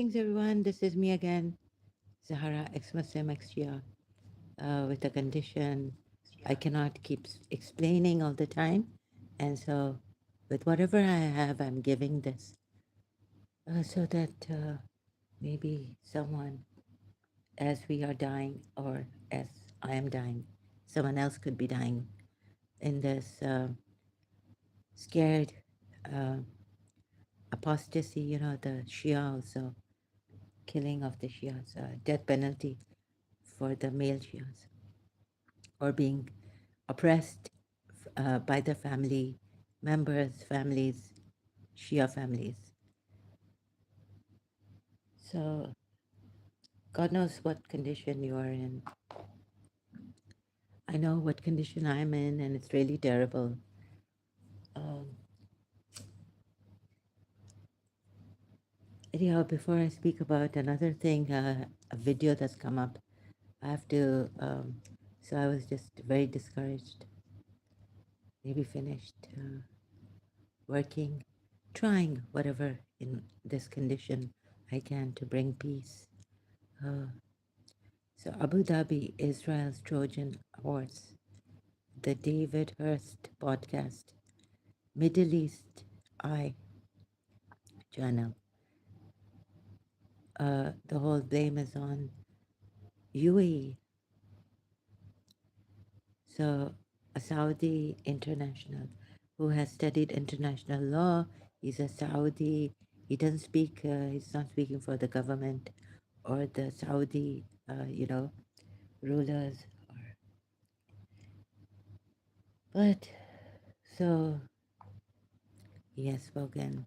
Greetings, everyone. This is me again, Zahara, ex-Muslim, ex-Shia, with a condition I cannot keep explaining all the time. And so, with whatever I have, I'm giving this so that maybe someone, as we are dying or as I am dying, someone else could be dying in this scared uh, apostasy, the Shia also, killing of the Shias, death penalty for the male Shias, or being oppressed by the family members, families, Shia families. So God knows what condition you are in. I know what condition I'm in, and it's really terrible. Um, Anyhow, before I speak about another thing, a video that's come up, I have to. So I was just very discouraged. Maybe finished working, trying whatever in this condition I can to bring peace. Uh, so Abu Dhabi, Israel's Trojan horse, the David Hurst podcast, Middle East Eye channel. The whole blame is on UAE. So a Saudi international who has studied international law. He's a Saudi. He doesn't speak. He's not speaking for the government or the Saudi, rulers. But so he has spoken.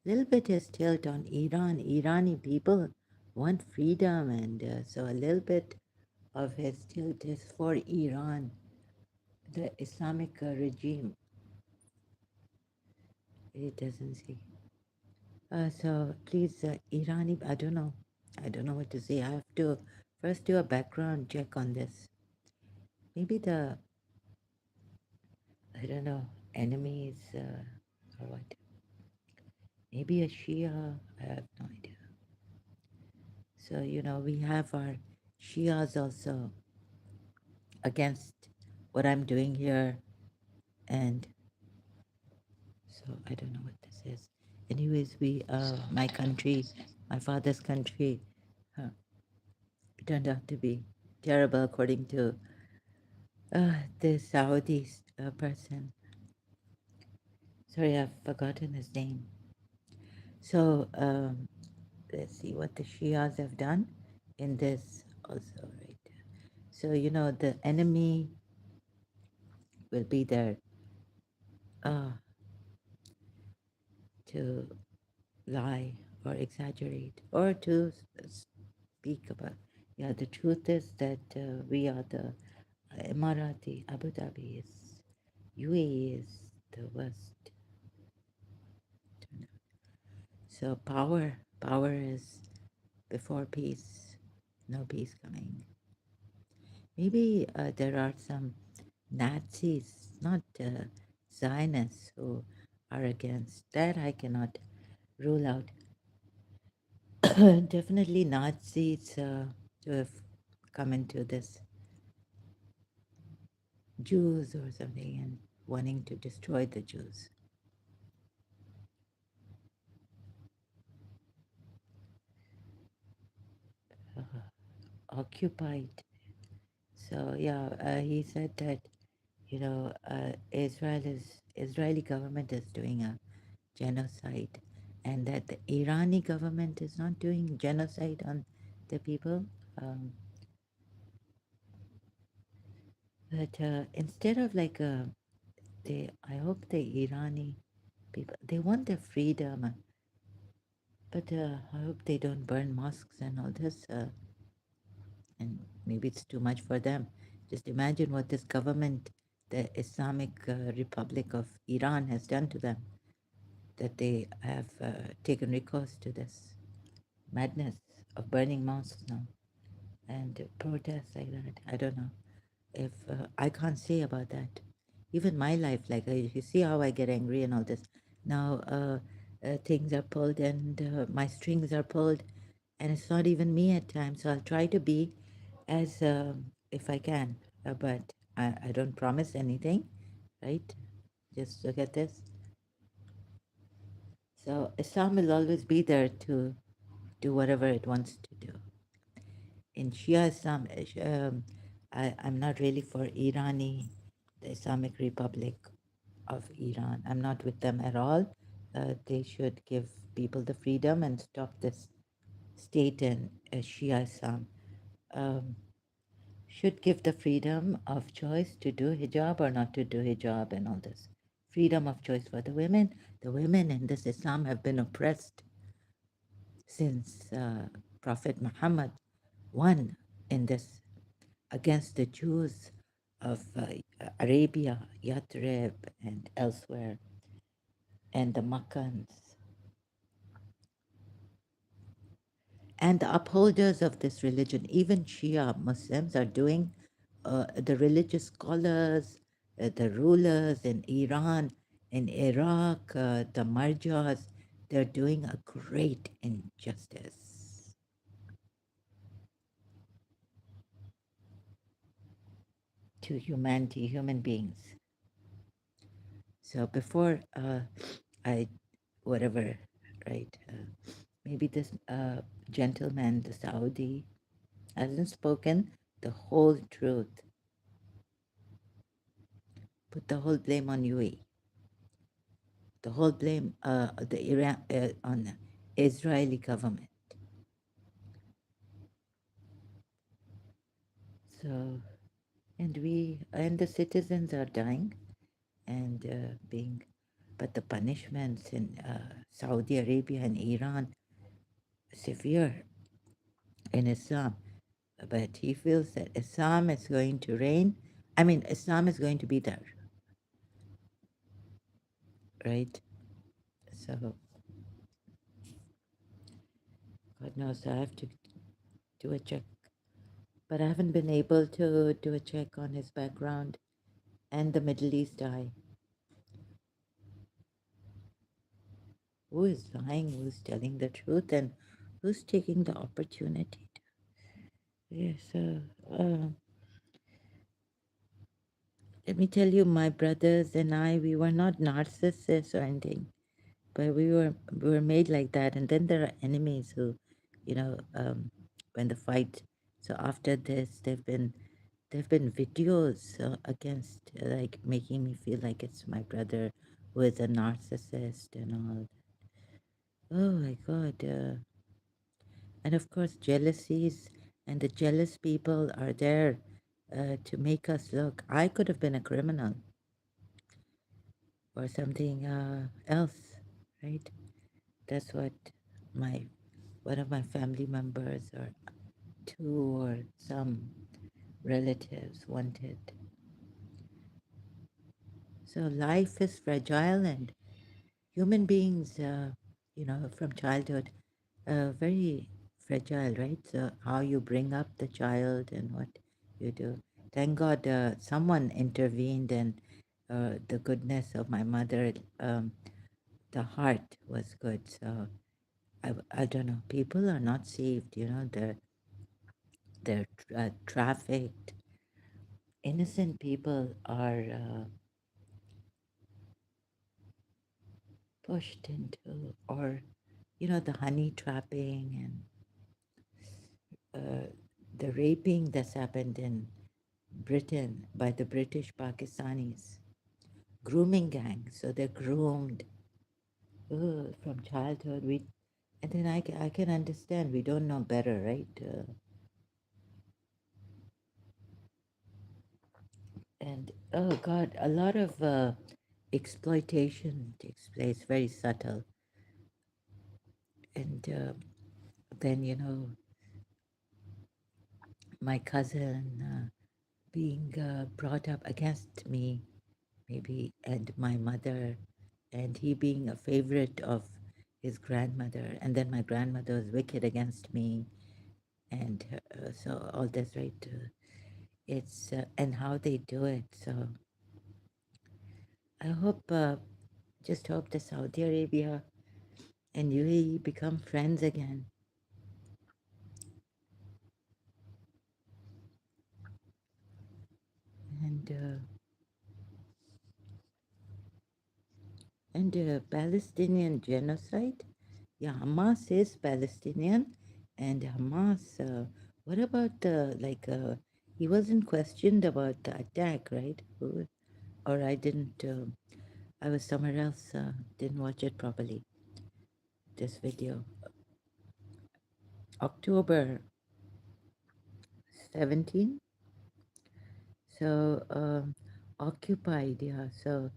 A little bit his tilt on Iran. Irani people want freedom, and so a little bit of his tilt is for Iran, the Islamic regime. It doesn't say. So please, Irani, I don't know. I don't know what to say. I have to first do a background check on this. Maybe I don't know, enemies or what. Maybe a Shia. I have no idea. So, we have our Shias also against what I'm doing here. And so I don't know what this is. Anyways, my country, my father's country, turned out to be terrible according to the Saudi person. Sorry, I've forgotten his name. So let's see what the Shias have done in this also, right? So, the enemy will be there uh, to lie or exaggerate or to speak about. Yeah, the truth is that we are the Emirati, Abu Dhabi is, UAE is the worst. So power is before peace, no peace coming. Maybe there are some Nazis, not Zionists, who are against that. I cannot rule out. Definitely Nazis who have come into this Jews or something and wanting to destroy the Jews. Occupied. So yeah, he said that Israeli government is doing a genocide, and that the Irani government is not doing genocide on the people. Um, but instead of like I hope the Irani people they want their freedom, but I hope they don't burn mosques and all this. And maybe it's too much for them. Just imagine what this government, the Islamic Republic of Iran, has done to them. That they have taken recourse to this madness of burning mosques now and protests like that. I don't know if I can't say about that. Even my life, like you see how I get angry and all this. Now, things are pulled and my strings are pulled, and it's not even me at times. So I'll try to be as if I can, but I don't promise anything, right? Just look at this. So Islam will always be there to do whatever it wants to do. In Shia Islam, I'm not really for Irani, the Islamic Republic of Iran. I'm not with them at all. They should give people the freedom and stop this state in Shia Islam. Um, should give the freedom of choice to do hijab or not to do hijab and all this. Freedom of choice for the women. The women in this Islam have been oppressed since Prophet Muhammad won in this against the Jews of Arabia, Yathrib, and elsewhere, and the Makkans. And the upholders of this religion, even Shia Muslims, are doing, the religious scholars, the rulers in Iran, in Iraq, the Marjas, they're doing a great injustice to humanity, human beings. So before I, whatever, right, maybe this gentleman, the Saudi, hasn't spoken the whole truth, put the whole blame on UAE, the whole blame the Iran on the Israeli government. So, and the citizens are dying and being, but the punishments in Saudi Arabia and Iran severe in Islam. But he feels that Islam is going to reign. I mean, Islam is going to be there, right? So, God knows I have to do a check, but I haven't been able to do a check on his background and the Middle East eye. Who is lying? Who's telling the truth? And who's taking the opportunity? Yes, let me tell you, my brothers and I, we were not narcissists or anything, but we were made like that. And then there are enemies who, you know, when the fight. So after this, there've been videos against like making me feel like it's my brother who is a narcissist and all. Oh my God! And of course, jealousies and the jealous people are there to make us look. I could have been a criminal or something else, right? That's what my one of my family members or two or some relatives wanted. So life is fragile, and human beings, from childhood, very fragile, right? So how you bring up the child and what you do. Thank God, someone intervened, and the goodness of my mother, the heart was good. So I don't know. People are not saved. They're trafficked. Innocent people are pushed into, or the honey trapping and the raping that's happened in Britain by the British Pakistanis, grooming gangs. So they're groomed from childhood. And then I can understand. We don't know better, right? And oh God, a lot of exploitation takes place, very subtle. And then my cousin being brought up against me, maybe, and my mother, and he being a favorite of his grandmother, and then my grandmother was wicked against me, and so all this, right? It's and how they do it. So I hope, just hope the Saudi Arabia. and UAE become friends again. And Palestinian genocide. Yeah, Hamas is Palestinian, and Hamas. What about like? He wasn't questioned about the attack, right? Or I didn't. I was somewhere else. Didn't watch it properly. This video, October 17. So occupied. Yeah. So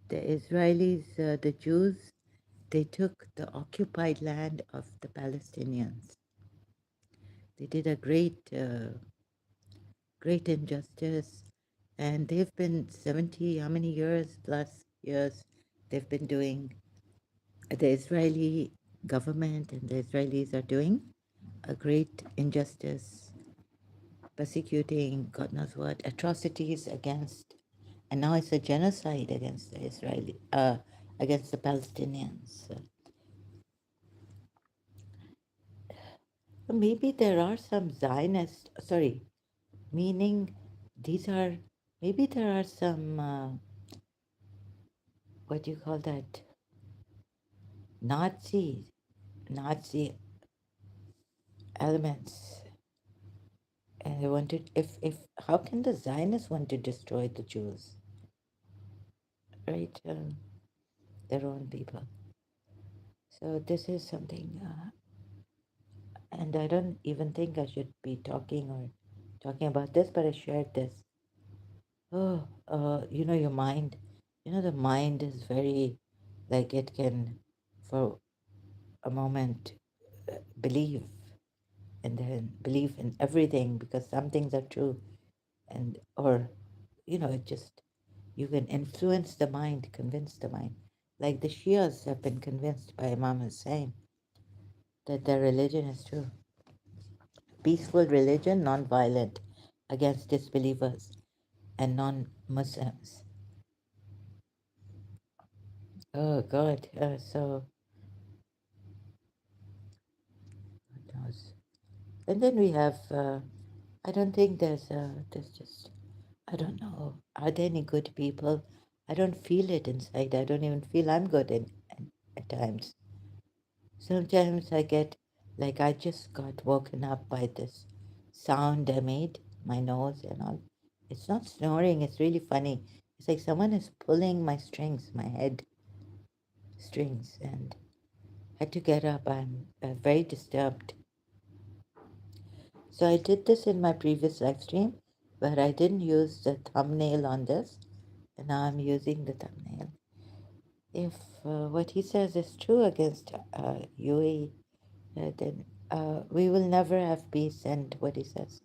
the Israelis, the Jews, they took the occupied land of the Palestinians. They did a great injustice, and they've been 70, how many years plus years they've been doing, the Israeli government and the Israelis are doing a great injustice, persecuting God knows what atrocities against, and now it's a genocide against the against the Palestinians. So maybe there are some Zionist, sorry, meaning these are, maybe there are some, what do you call that, Nazi, Nazi elements. And they wanted, if how can the Zionists want to destroy the Jews, right? Their own people. So this is something, and I don't even think I should be talking about this, but I shared this. Oh, your mind, the mind is very, like it can, for a moment, believe, and then believe in everything because some things are true, and or, it just, you can influence the mind, convince the mind. Like the Shias have been convinced by Imam Hussein that their religion is true. Peaceful religion, non-violent, against disbelievers and non-Muslims. Oh God! So who knows? And then we have. I don't think there's just. I don't know. Are there any good people? I don't feel it inside. I don't even feel I'm good at times. Sometimes I get like I just got woken up by this sound I made, my nose and all. It's not snoring, it's really funny. It's like someone is pulling my strings, my head strings, and I had to get up. I'm very disturbed. So I did this in my previous live stream, but I didn't use the thumbnail on this, and now I'm using the thumbnail. If what he says is true against UAE, then we will never have peace, and what he says.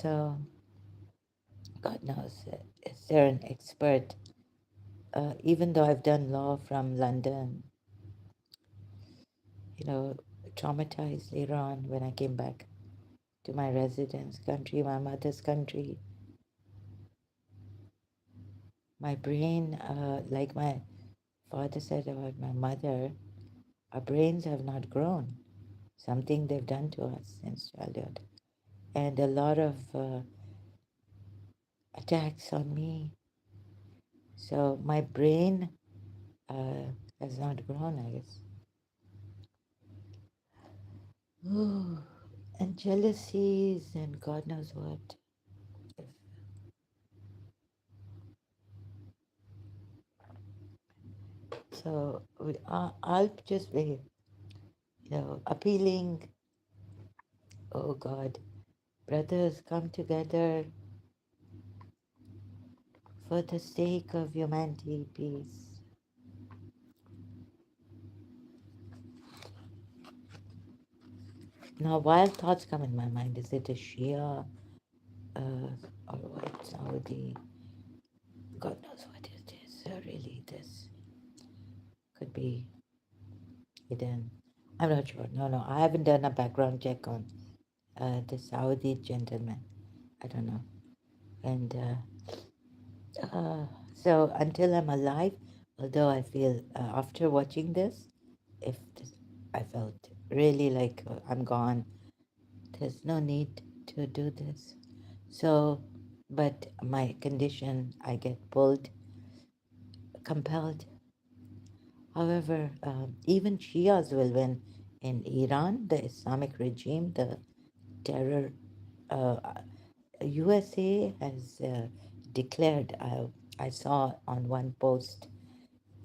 So, God knows, is there an expert? Even though I've done law from London, you know, traumatized later on when I came back to my residence country, my mother's country, my brain, like my father said about my mother, our brains have not grown. Something they've done to us since childhood. And a lot of attacks on me. So my brain has not grown, I guess. Ooh, and jealousies and God knows what. So I'll just be, appealing. Oh God, brothers, come together for the sake of humanity, peace. Now, wild thoughts come in my mind. Is it a Shia or what? Saudi? God knows what it is. Really, this could be hidden. I'm not sure. No, no, I haven't done a background check on the Saudi gentleman. I don't know. And so until I'm alive, although I feel after watching this, if this, I felt really like I'm gone, there's no need to do this. So, but my condition, I get pulled, compelled. However, even Shias will win in Iran, the Islamic regime, the terror. Uh, USA has declared. I saw on one post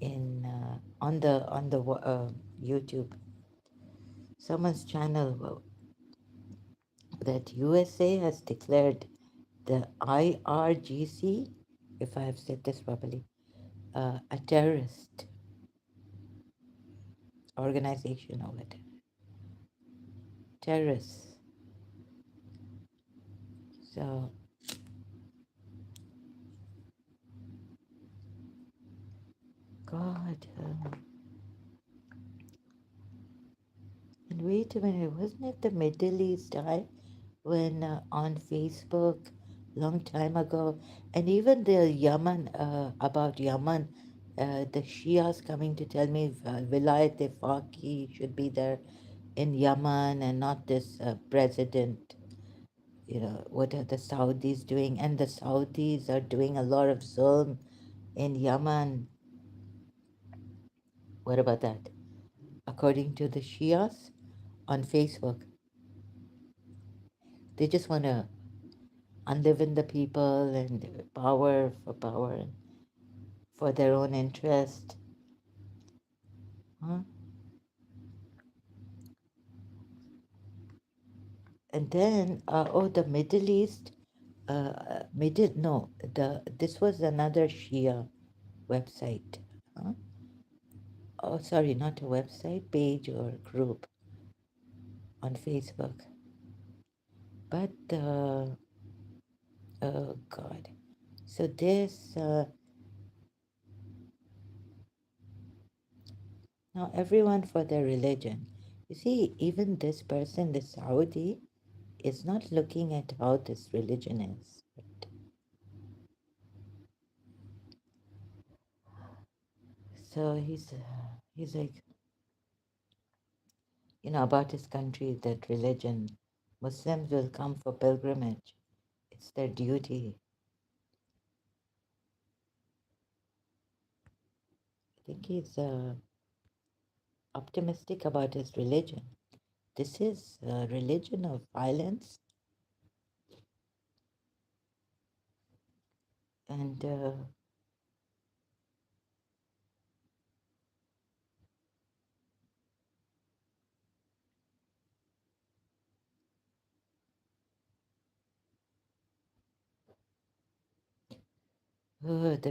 in on the YouTube, someone's channel, that USA has declared the IRGC, if I have said this properly, a terrorist organization or whatever. Terrorists. So, God. And wait a minute, wasn't it the Middle East when on Facebook long time ago, and even the Yemen, about Yemen, the Shias coming to tell me Vilayat Faqih should be there in Yemen and not this president. You know, what are the Saudis doing? And the Saudis are doing a lot of zulm in Yemen. What about that? According to the Shias on Facebook, they just want to unliven the people and power and for their own interest. Huh? And then, the Middle East, no, this was another Shia website. Huh? Oh, sorry, not a website, page or group on Facebook. But, oh God. So this, now everyone for their religion. You see, even this person, the Saudi, is not looking at how this religion is. So he's like, about his country, that religion. Muslims will come for pilgrimage. It's their duty. I think he's optimistic about his religion. This is a religion of violence, and the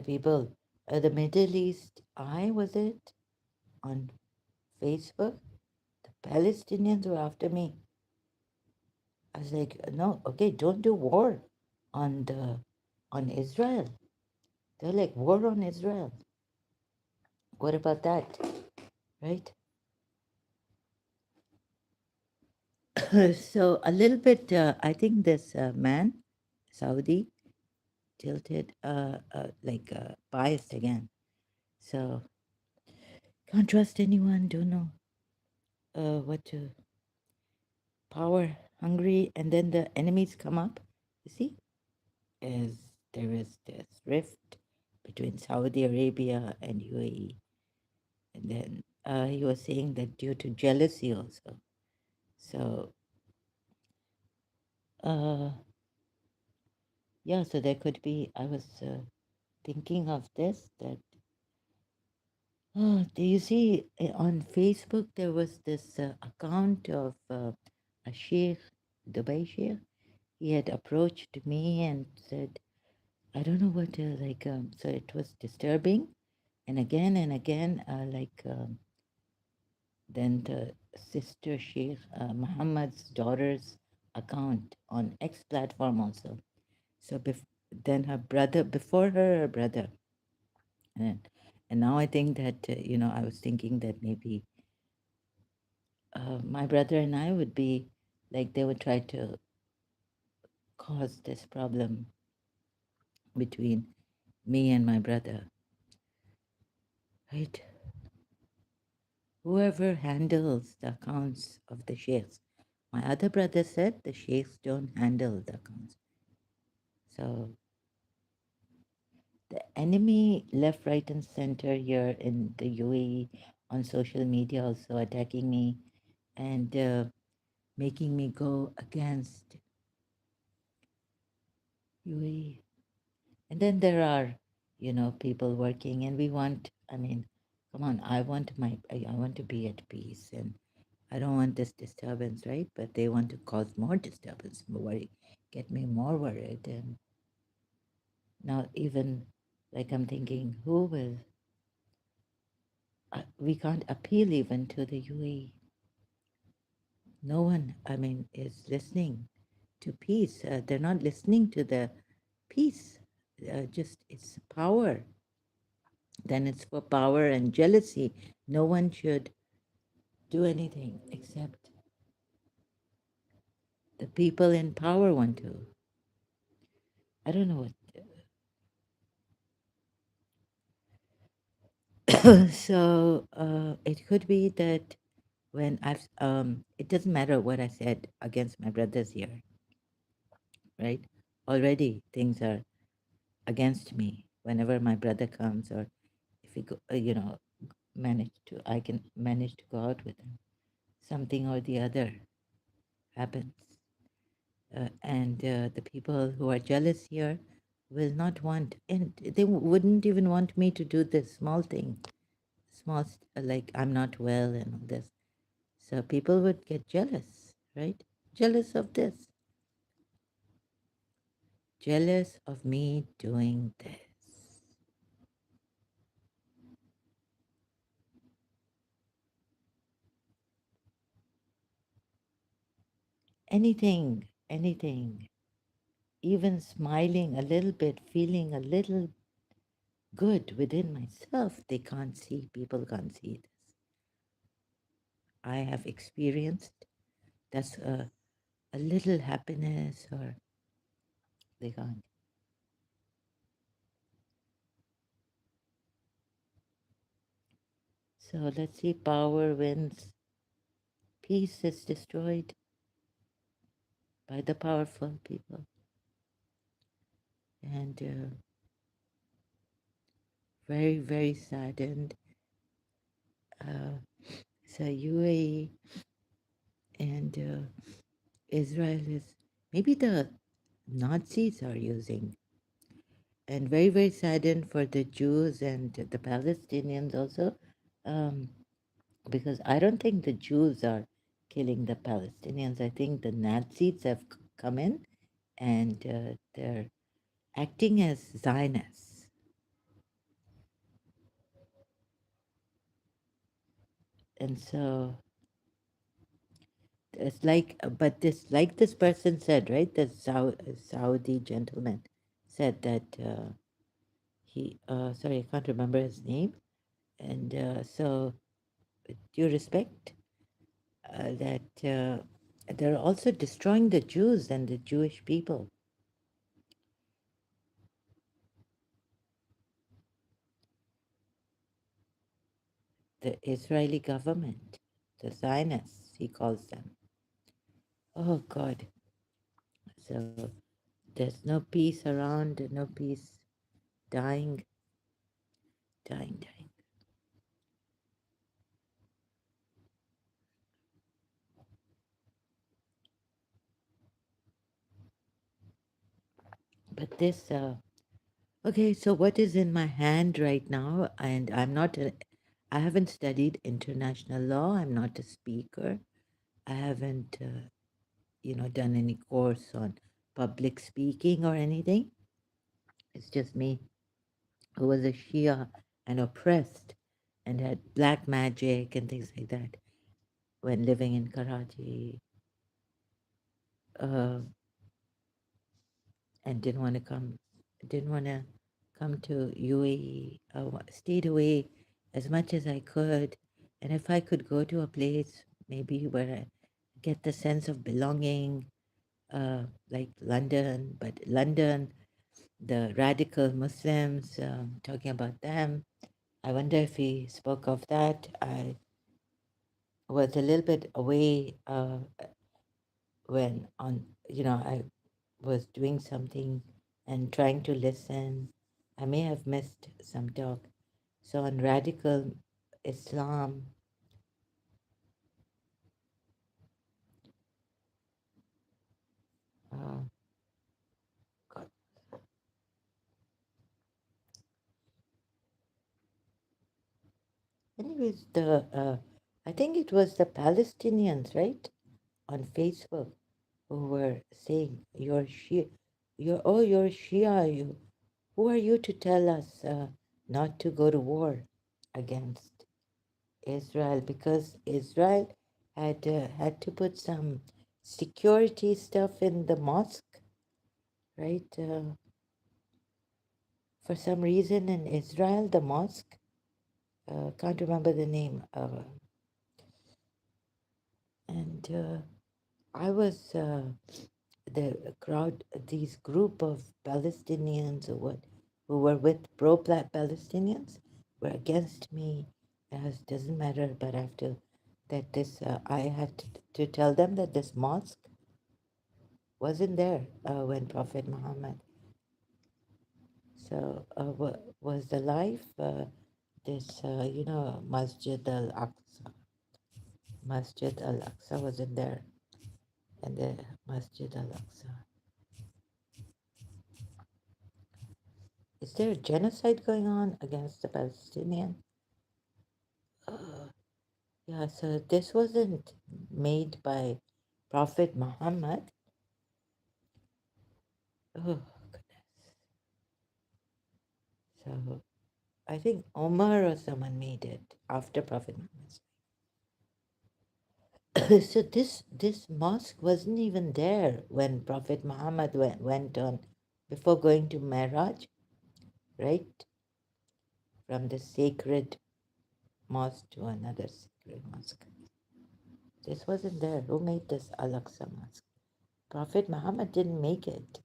people, the Middle East. I was it on Facebook. The Palestinians were after me. I was like, no, okay, don't do war on the on Israel. They're like, war on Israel. What about that? Right? So a little bit, I think this man, Saudi, tilted, biased again. So can't trust anyone, don't know what to, power hungry, and then the enemies come up. You see, as there is this rift between Saudi Arabia and UAE. And then he was saying that due to jealousy also. So, uh, yeah, so there could be, I was thinking of this, that, do you see on Facebook there was this account of a sheikh, Dubai sheikh. He had approached me and said, I don't know what, so it was disturbing. And again, then the sister Sheikh Muhammad's daughter's account on X platform also. So then her brother, before her brother. And, and now I think that, I was thinking that maybe my brother and I would be like, they would try to cause this problem between me and my brother, right? whoever handles the accounts of the sheikhs. My other brother said the sheikhs don't handle the accounts. So the enemy left, right, and center here in the UAE on social media also attacking me and making me go against UAE. And then there are, people working, and we want. I mean, come on, I want to be at peace, and I don't want this disturbance, right? But they want to cause more disturbance, more worry, get me more worried, and now even like I'm thinking, who will? We can't appeal even to the UAE. No one, I mean, is listening to peace. They're not listening to the peace. Just it's power. Then it's for power and jealousy. No one should do anything except the people in power want to. I don't know what. So it could be that when it doesn't matter what I said against my brothers here, right? Already things are against me whenever my brother comes, or if we go, I can manage to go out with him. Something or the other happens. And the people who are jealous here will not want, and they wouldn't even want me to do this small thing, like I'm not well and all this. So people would get jealous, right? Jealous of this, jealous of me doing this. Anything, even smiling a little bit, feeling a little good within myself, they can't see, people can't see this. I have experienced that's a little happiness, or they can't. So let's see, power wins, peace is destroyed by the powerful people. And very, very saddened. Uh, so UAE and Israel is, maybe the Nazis are using, and very, very saddened for the Jews and the Palestinians also, um, because I don't think the Jews are killing the Palestinians. I think the Nazis have come in and they're acting as Zionists. And so it's like, but like this person said, right? The Saudi gentleman said that sorry, I can't remember his name. And so, due respect, that they're also destroying the Jews and the Jewish people. The Israeli government, the Zionists, he calls them. Oh God. So there's no peace around, no peace, dying, dying. But this, okay, so what is in my hand right now? And I haven't studied international law. I'm not a speaker. I haven't, done any course on public speaking or anything. It's just me who was a Shia and oppressed and had black magic and things like that when living in Karachi, uh, and didn't want to come to UAE. Stayed away as much as I could, and if I could go to a place maybe where I get the sense of belonging, like London, but London, the radical Muslims, talking about them. I wonder if he spoke of that. was a little bit away when I was doing something and trying to listen. I may have missed some talk. So on radical Islam, uh, God. Anyways, I think it was the Palestinians, right, on Facebook who were saying, you're Shia, who are you to tell us not to go to war against Israel? Because Israel had to put some security stuff in the mosque, right? For some reason in Israel, the mosque, can't remember the name, and I was the crowd, these group of Palestinians who were with pro-Palestinians were against me. As doesn't matter, but after that, I had to tell them that this mosque wasn't there when Prophet Muhammad was alive. This Masjid Al Aqsa wasn't there, and the Masjid Al Aqsa. Is there a genocide going on against the Palestinians? Uh, yeah, so this wasn't made by Prophet Muhammad. Oh, goodness. So I think Omar or someone made it after Prophet Muhammad's life. So this mosque wasn't even there when Prophet Muhammad went on before going to Miraj, right? From the sacred mosque to another sacred mosque. This wasn't there. Who made this Al-Aqsa mosque? Prophet Muhammad didn't make it.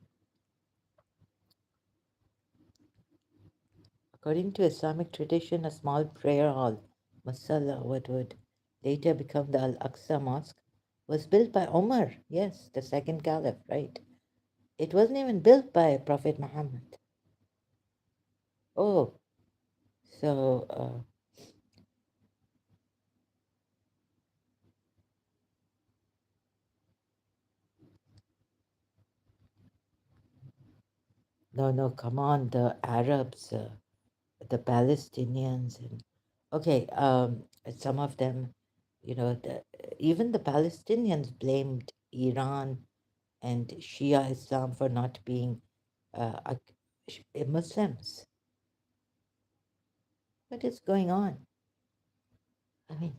According to Islamic tradition, a small prayer hall, Musalla, what would later become the Al-Aqsa Mosque, was built by Omar, yes, the second caliph, right? It wasn't even built by Prophet Muhammad. Oh, so, no, come on, the Arabs, the Palestinians, and okay, some of them, even the Palestinians blamed Iran and Shia Islam for not being Muslims. What is going on? I mean,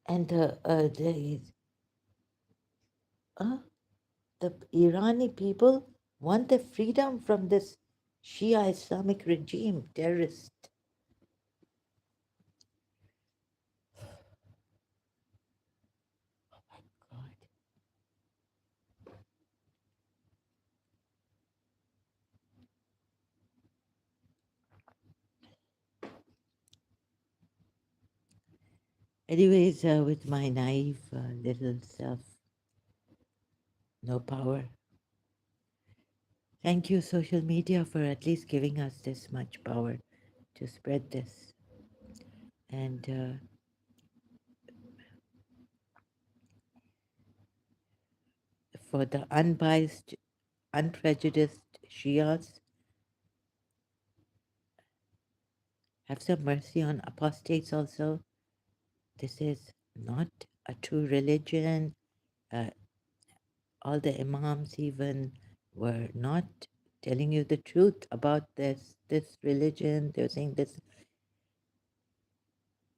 and uh, the Irani people want their freedom from this Shia Islamic regime, terrorist. God. Anyways, with my naive little self, no power. Thank you, social media, for at least giving us this much power to spread this. And for the unbiased, unprejudiced Shias, have some mercy on apostates also. This is not a true religion. Uh, all the imams even were not telling you the truth about this religion. They're saying this.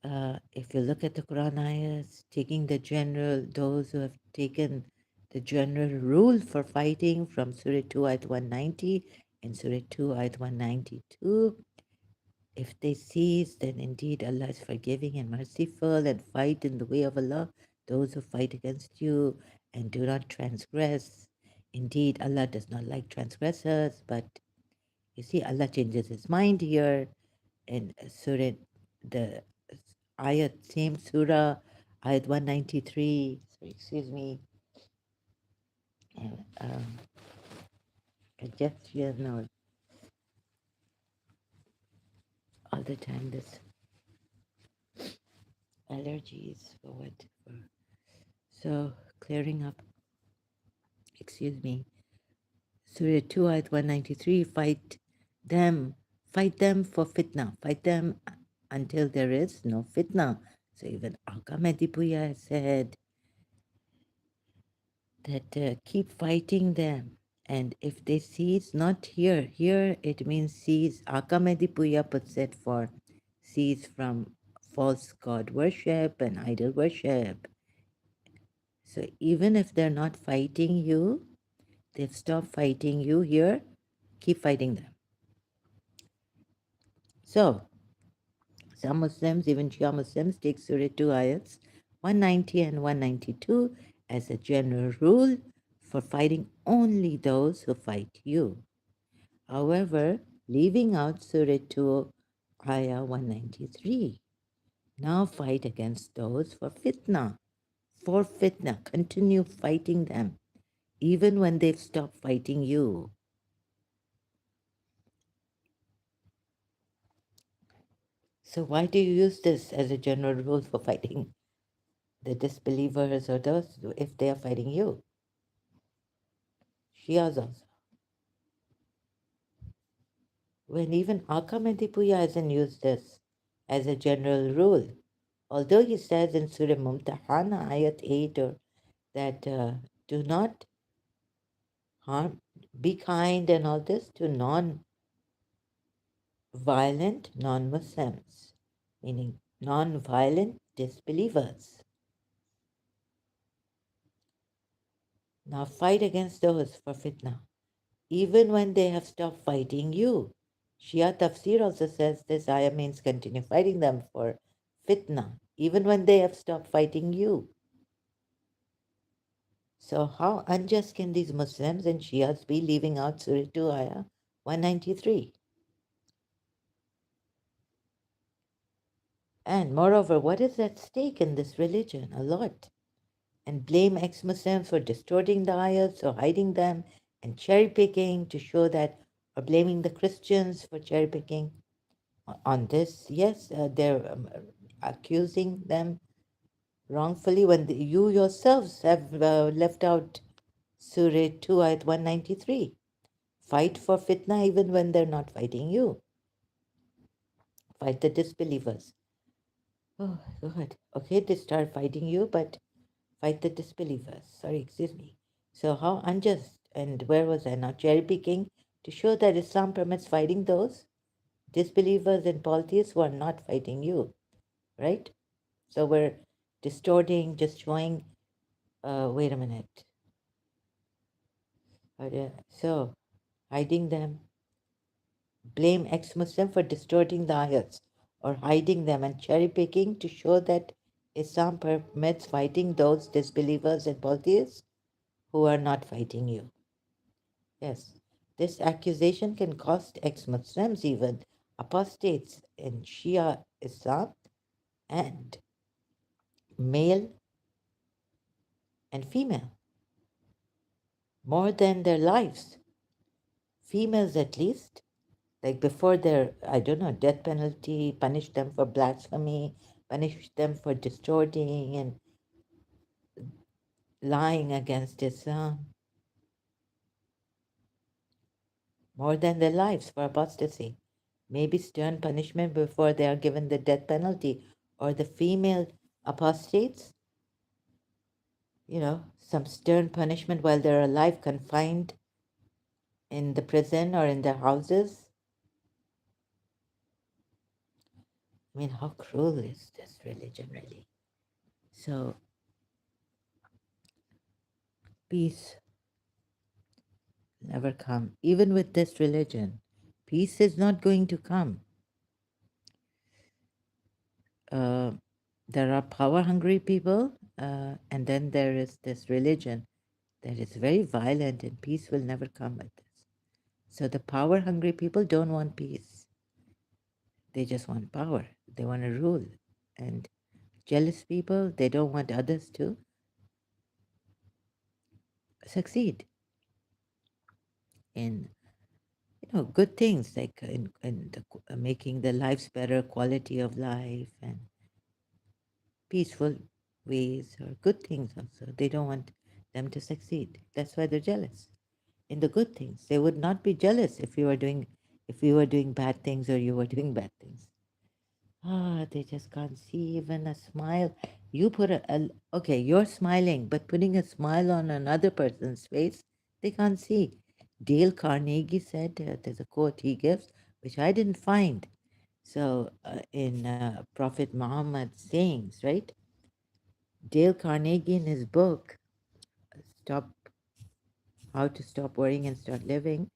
If you look at the Quran ayahs, taking those who have taken the general rule for fighting from Surah 2 ayat 190 and Surah 2 ayat 192, if they cease, then indeed Allah is forgiving and merciful, and fight in the way of Allah those who fight against you and do not transgress. Indeed, Allah does not like transgressors, but you see, Allah changes his mind here. in Surah, the ayat, same surah, ayat 193. Sorry, excuse me. And, congestion or all the time, this allergies or whatever. So clearing up, excuse me, Surah 2 ayat 193, them, fight them for fitna, fight them until there is no fitna. So even Aka Medipuya said that keep fighting them. And if they cease, not here it means cease. Aka Medipuya puts it for cease from false god worship and idol worship. So even if they're not fighting you, they've stopped fighting you here, keep fighting them. So some Muslims, even Shia Muslims, take Surah 2 ayats 190 and 192 as a general rule for fighting only those who fight you. However, leaving out Surah 2 ayah 193, now fight against those for fitna. For fitna, continue fighting them even when they've stopped fighting you. So why do you use this as a general rule for fighting the disbelievers or those if they are fighting you? Shias also. When even Akam hasn't used this as a general rule, although he says in Surah Mumtahana, Ayat 8, or that do not harm, be kind and all this to non-violent non-Muslims, meaning non-violent disbelievers. Now fight against those for fitna, even when they have stopped fighting you. Shia Tafsir also says this ayah means continue fighting them for fitna, even when they have stopped fighting you. So how unjust can these Muslims and Shias be leaving out Surah 2 ayah 193? And moreover, what is at stake in this religion? A lot. And blame ex-Muslims for distorting the ayahs or hiding them and cherry picking to show that, or blaming the Christians for cherry picking on this. Yes, they're accusing them wrongfully when you yourselves have left out Surah 2 ayat 193. Fight for fitna even when they're not fighting you. Fight the disbelievers. Oh, God. Okay, they start fighting you, but fight the disbelievers. Sorry, excuse me. So how unjust, and where was I now? Cherry picking to show that Islam permits fighting those disbelievers and polytheists who are not fighting you, right? So we're distorting, just showing, wait a minute. So hiding them, blame ex-Muslim for distorting the ayats or hiding them and cherry picking to show that Islam permits fighting those disbelievers and polytheists who are not fighting you. Yes, this accusation can cost ex-Muslims, even apostates in Shia Islam, and male and female, more than their lives. Females, at least, like before their, I don't know, death penalty, punish them for blasphemy, punish them for distorting and lying against Islam, more than their lives for apostasy. Maybe stern punishment before they are given the death penalty, or the female apostates, some stern punishment while they're alive, confined in the prison or in their houses. I mean, how cruel is this religion, really? So, peace never come. Even with this religion, peace is not going to come. Uh, there are power-hungry people, and then there is this religion that is very violent, and peace will never come with this. So the power-hungry people don't want peace. They just want power. They want to rule. And jealous people, they don't want others to succeed in good things like making their lives better, quality of life, and peaceful ways, or good things also. They don't want them to succeed. That's why they're jealous. In the good things, they would not be jealous if you were doing bad things or you were doing bad things. They just can't see even a smile. You put okay, you're smiling, but putting a smile on another person's face, they can't see. Dale Carnegie said, there's a quote he gives, which I didn't find. So, in Prophet Muhammad's sayings, right? Dale Carnegie, in his book, Stop How to Stop Worrying and Start Living,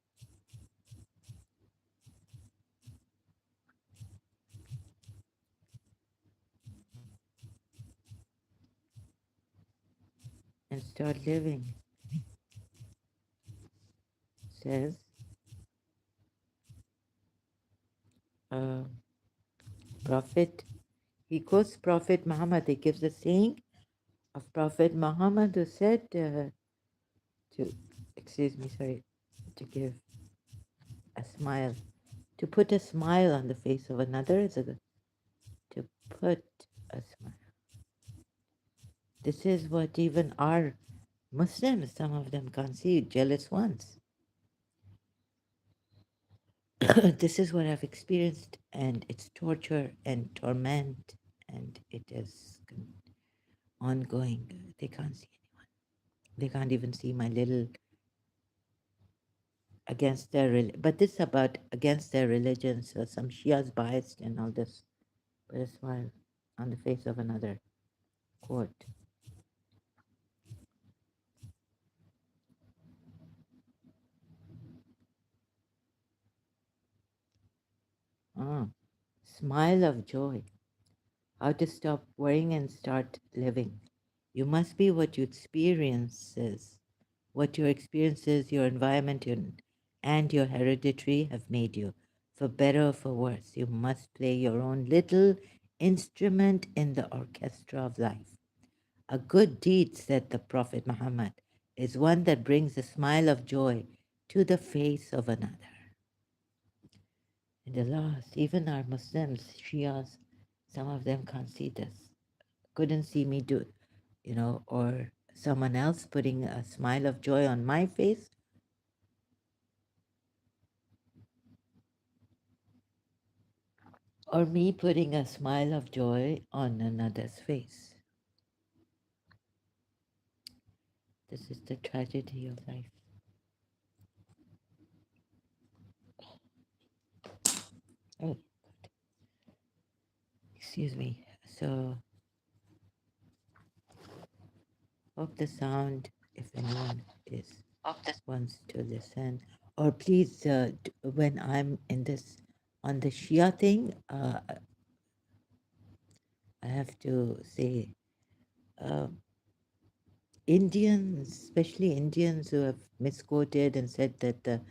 and Start Living, says, uh, Prophet, he quotes Prophet Muhammad. He gives a saying of Prophet Muhammad who said to, excuse me, sorry, to give a smile, to put a smile on the face of another is to put a smile. This is what even our Muslims, some of them can't see, jealous ones. This is what I've experienced, and it's torture and torment, and it is ongoing. They can't see anyone. They can't even see my little against their but this is about against their religion. So some Shias biased and all this, but a smile on the face of another. Quote. Ah, smile of joy. How to stop worrying and start living. You must be what you experiences, what your experiences, your environment, and your hereditary have made you. For better or for worse, you must play your own little instrument in the orchestra of life. A good deed, said the Prophet Muhammad, is one that brings a smile of joy to the face of another. And the last, even our Muslims, Shias, some of them can't see this. Couldn't see me do it, or someone else putting a smile of joy on my face, or me putting a smile of joy on another's face. This is the tragedy of life. Oh, excuse me. So, hope the sound, if anyone wants to listen, or please, when I'm in this on the Shia thing, I have to say, uh, Indians, especially Indians who have misquoted and said that the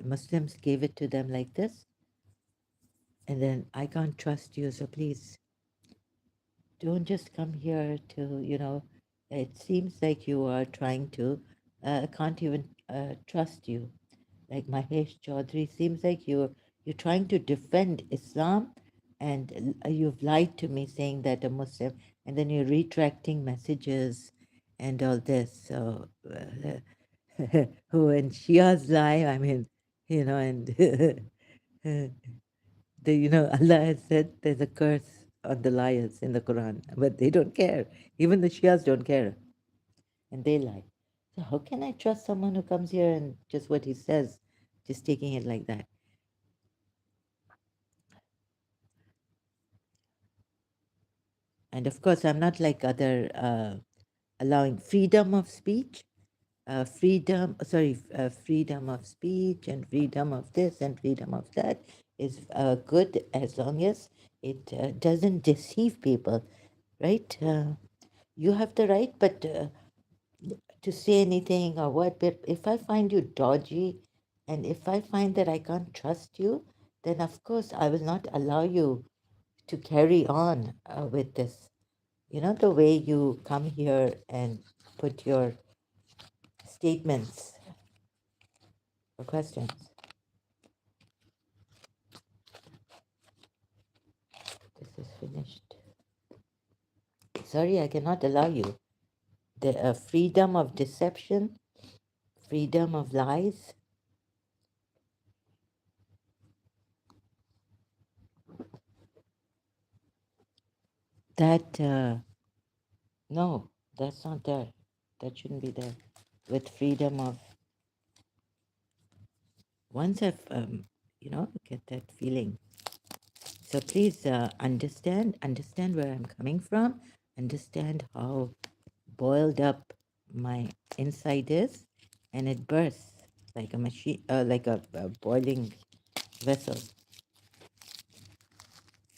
Muslims gave it to them like this, and then I can't trust you, so please don't just come here to, it seems like you are trying to, I can't even trust you. Like Mahesh Chaudhary, seems like you're trying to defend Islam, and you've lied to me saying that a Muslim, and then you're retracting messages and all this. So, when Shias lie, I mean, and Allah has said there's a curse on the liars in the Quran, but they don't care. Even the Shias don't care, and they lie. So how can I trust someone who comes here and just what he says, just taking it like that? And of course, I'm not like other allowing freedom of speech, freedom of speech and freedom of this and freedom of that is good as long as it doesn't deceive people, right? You have the right, but to say anything or what. But if I find you dodgy, and if I find that I can't trust you, then of course I will not allow you to carry on with this. You know, the way you come here and put your statements or questions. This is finished. Sorry, I cannot allow you. The freedom of deception, freedom of lies. That, no, that's not there. That shouldn't be there. With freedom of, once I've, get that feeling. So please understand where I'm coming from, understand how boiled up my inside is, and it bursts like a machine, like a boiling vessel.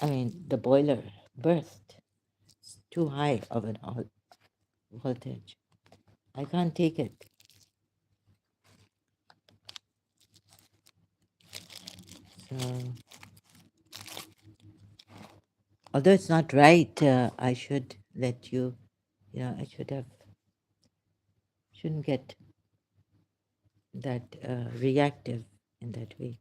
I mean, the boiler burst. It's too high of an voltage. I can't take it. So, although it's not right, I should let you, I shouldn't get that reactive in that way.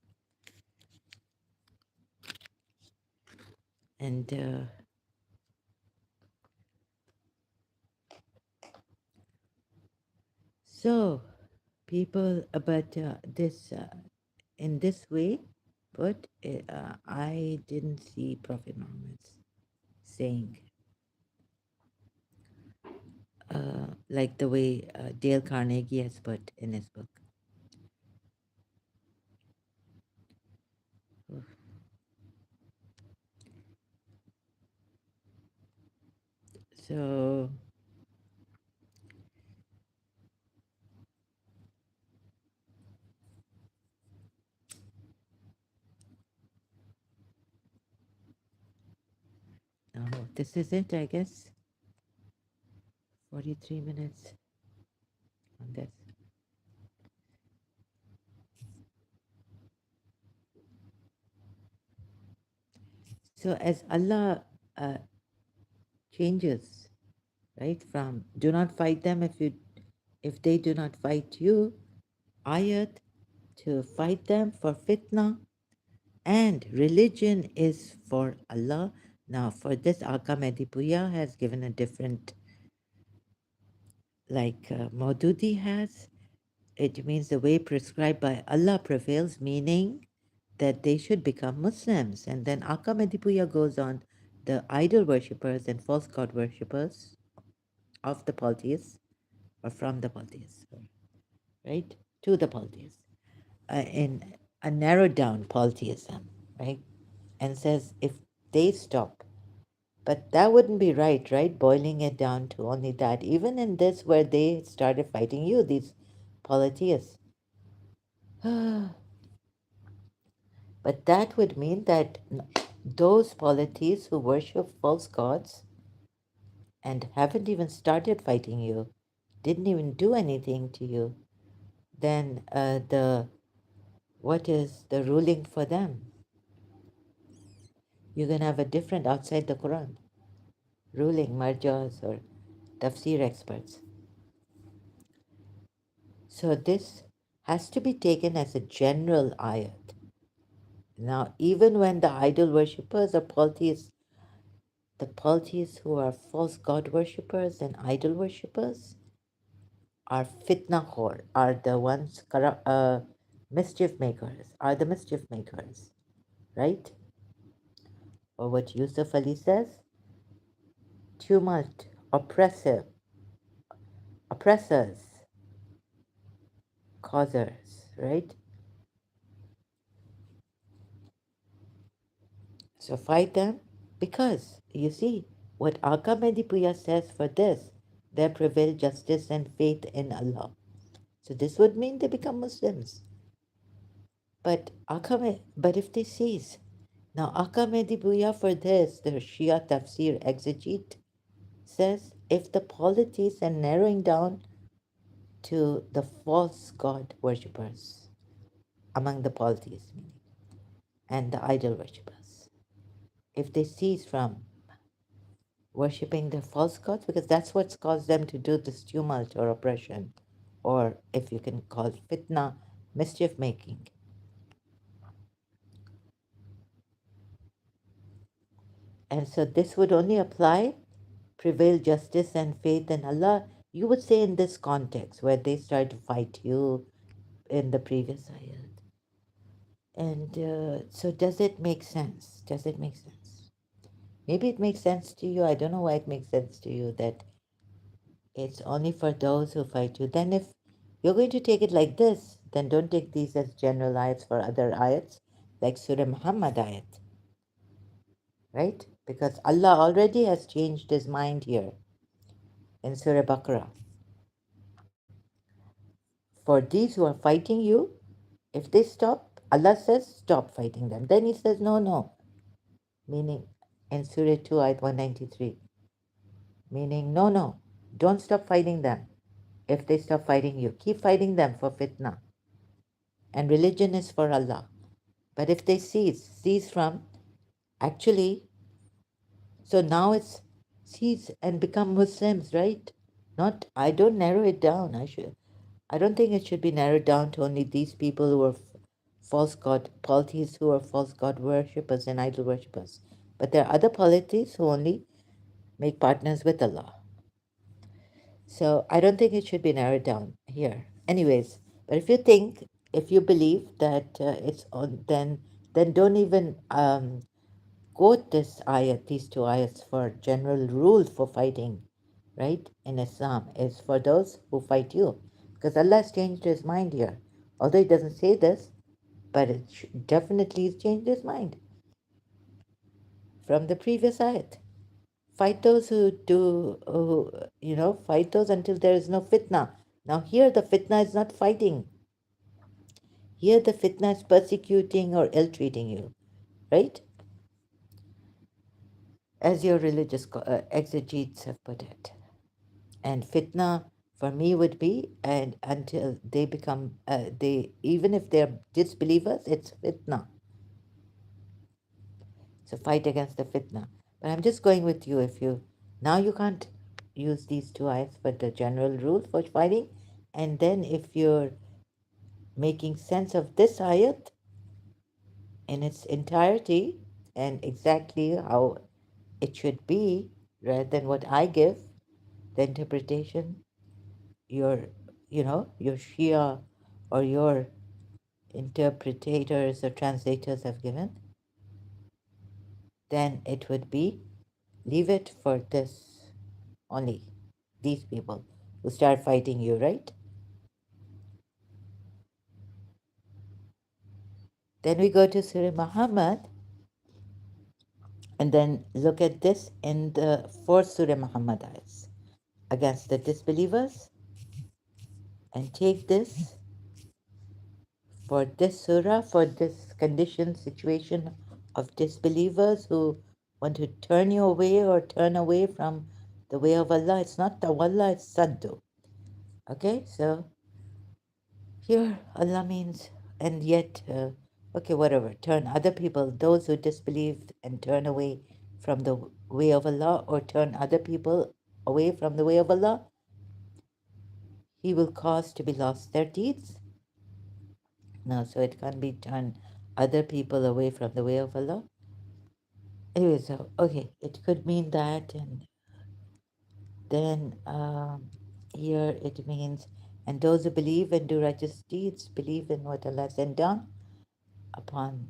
And so, people, but this, in this way, but I didn't see Prophet Muhammad saying, like the way Dale Carnegie has put in his book. So, now this is it, I guess. 43 minutes on this. So, as Allah changes, right, from do not fight them if they do not fight you, ayat, to fight them for fitna, and religion is for Allah. Now, for this, Aka Medipuya has given a different, like Maududi has. It means the way prescribed by Allah prevails, meaning that they should become Muslims. And then Aka Medipuya goes on, the idol worshippers and false god worshippers of the polytheists, or from the polytheists, right, to the polytheists, in a narrowed down polytheism, right, and says if they stop. But that wouldn't be right? Boiling it down to only that. Even in this, where they started fighting you, these polytheists. But that would mean that those polytheists who worship false gods and haven't even started fighting you, didn't even do anything to you, then what is the ruling for them? You're going to have a different outside the Quran ruling, marjas or tafsir experts. So this has to be taken as a general ayat. Now, even when the idol worshippers are polytheists, the polytheists who are false god worshippers and idol worshippers are fitna khor, are the ones, mischief makers, are the mischief makers, right? Or what Yusuf Ali says, tumult, oppressors, causers, right? So fight them because you see what Aka Medipuya says for this, there prevail justice and faith in Allah. So this would mean they become Muslims. But but if they cease, now Aka Medipuya for this, the Shia Tafsir exegete says if the polytheists are narrowing down to the false god worshippers among the polytheists, meaning. and the idol worshippers. If they cease from worshipping the false gods, because that's what's caused them to do this tumult or oppression, or if you can call it fitna, mischief making. And so this would only apply, prevail justice and faith in Allah, you would say in this context where they start to fight you in the previous ayat. And so does it make sense? Does it make sense? Maybe it makes sense to you. I don't know why it makes sense to you that it's only for those who fight you. Then if you're going to take it like this, then don't take these as general ayats for other ayats, like Surah Muhammad ayat, right? Because Allah already has changed his mind here in Surah Baqarah. For these who are fighting you, if they stop, Allah says, stop fighting them. Then He says, no, no, meaning in Surah 2, ayat 193, meaning, no, no, don't stop fighting them. If they stop fighting you, keep fighting them for fitna. And religion is for Allah. But if they cease from, actually, so now it's cease and become Muslims, right? Not, I don't narrow it down. I don't think it should be narrowed down to only these people who are false god, polytheists who are false god worshippers and idol worshippers. But there are other polytheists who only make partners with Allah. So I don't think it should be narrowed down here. Anyways, but if you think, if you believe that it's on, then don't even quote this ayat, these two ayats for general rules for fighting, right? In Islam is for those who fight you, because Allah has changed His mind here. Although He doesn't say this, but it definitely has changed His mind from the previous ayat. Fight those who fight those until there is no fitna. Now here the fitna is not fighting. Here the fitna is persecuting or ill-treating you, right? As your religious exegetes have put it. And fitna for me would be, and until they become, even if they're disbelievers, it's fitna. It's a fight against the fitna. But I'm just going with you. Now you can't use these two ayats for the general rule for fighting. And then if you're making sense of this ayat in its entirety and exactly how it should be, rather than what I give, the interpretation your your Shia or your interpreters or translators have given, then it would be leave it for this only, these people who start fighting you, right? Then we go to Surah Muhammad and then look at this in the fourth Surah Muhammad ayahs against the disbelievers, and take this for this surah, for this condition, situation of disbelievers who want to turn you away or turn away from the way of Allah. It's not tawalla, it's saddu. Okay, so here Allah means, and yet, okay, whatever, turn other people, those who disbelieve and turn away from the way of Allah, or turn other people away from the way of Allah, He will cause to be lost their deeds. No, so it can't be turn other people away from the way of Allah. Anyway, so okay, it could mean that, and then here it means, and those who believe and do righteous deeds believe in what Allah sent down upon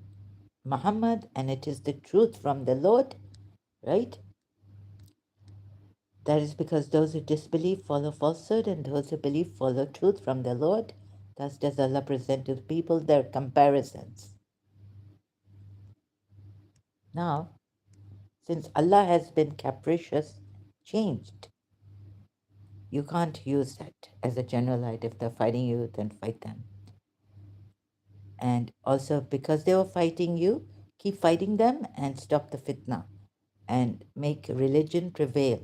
Muhammad, and it is the truth from the Lord, right? That is because those who disbelieve follow falsehood, and those who believe follow truth from the Lord. Thus does Allah present to the people their comparisons. Now, since Allah has been capricious, changed, you can't use that as a general right. If they're fighting you, then fight them. And also, because they were fighting you, keep fighting them and stop the fitna and make religion prevail.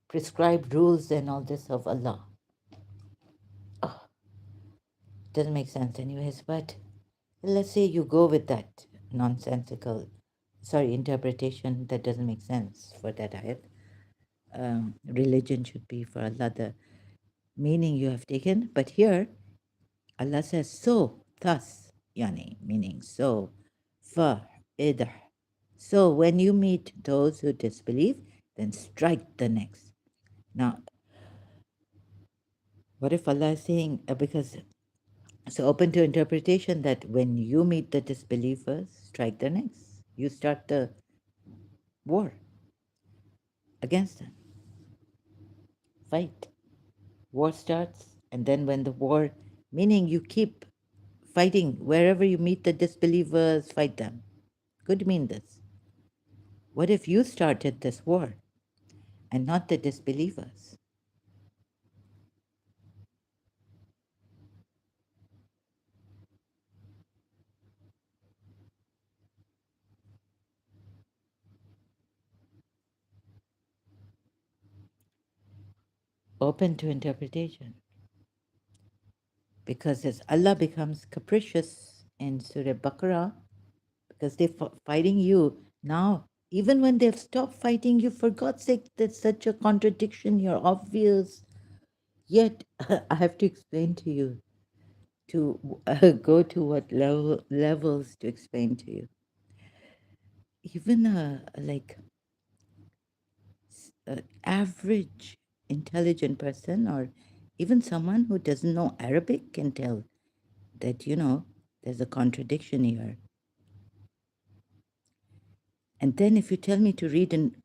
Prescribed rules and all this of Allah. Oh, doesn't make sense, anyways, but let's say you go with that. nonsensical, sorry, interpretation that doesn't make sense for that ayat. Religion should be for Allah, the meaning you have taken. But here, Allah says, so, thus, yani, meaning so, fa, idah. So, when you meet those who disbelieve, then strike the next. Now, what if Allah is saying, because so open to interpretation that when you meet the disbelievers, strike the next. You start the war against them. Fight. War starts, and then when the war, meaning you keep fighting wherever you meet the disbelievers, fight them. Could mean this. What if you started this war and not the disbelievers? Open to interpretation. Because as Allah becomes capricious in Surah Baqarah, because they're fighting you now, even when they've stopped fighting you, for God's sake, there's such a contradiction, you're obvious. Yet, I have to explain to you, to go to what levels to explain to you. Even like an average intelligent person, or even someone who doesn't know Arabic, can tell that, there's a contradiction here. And then if you tell me to read an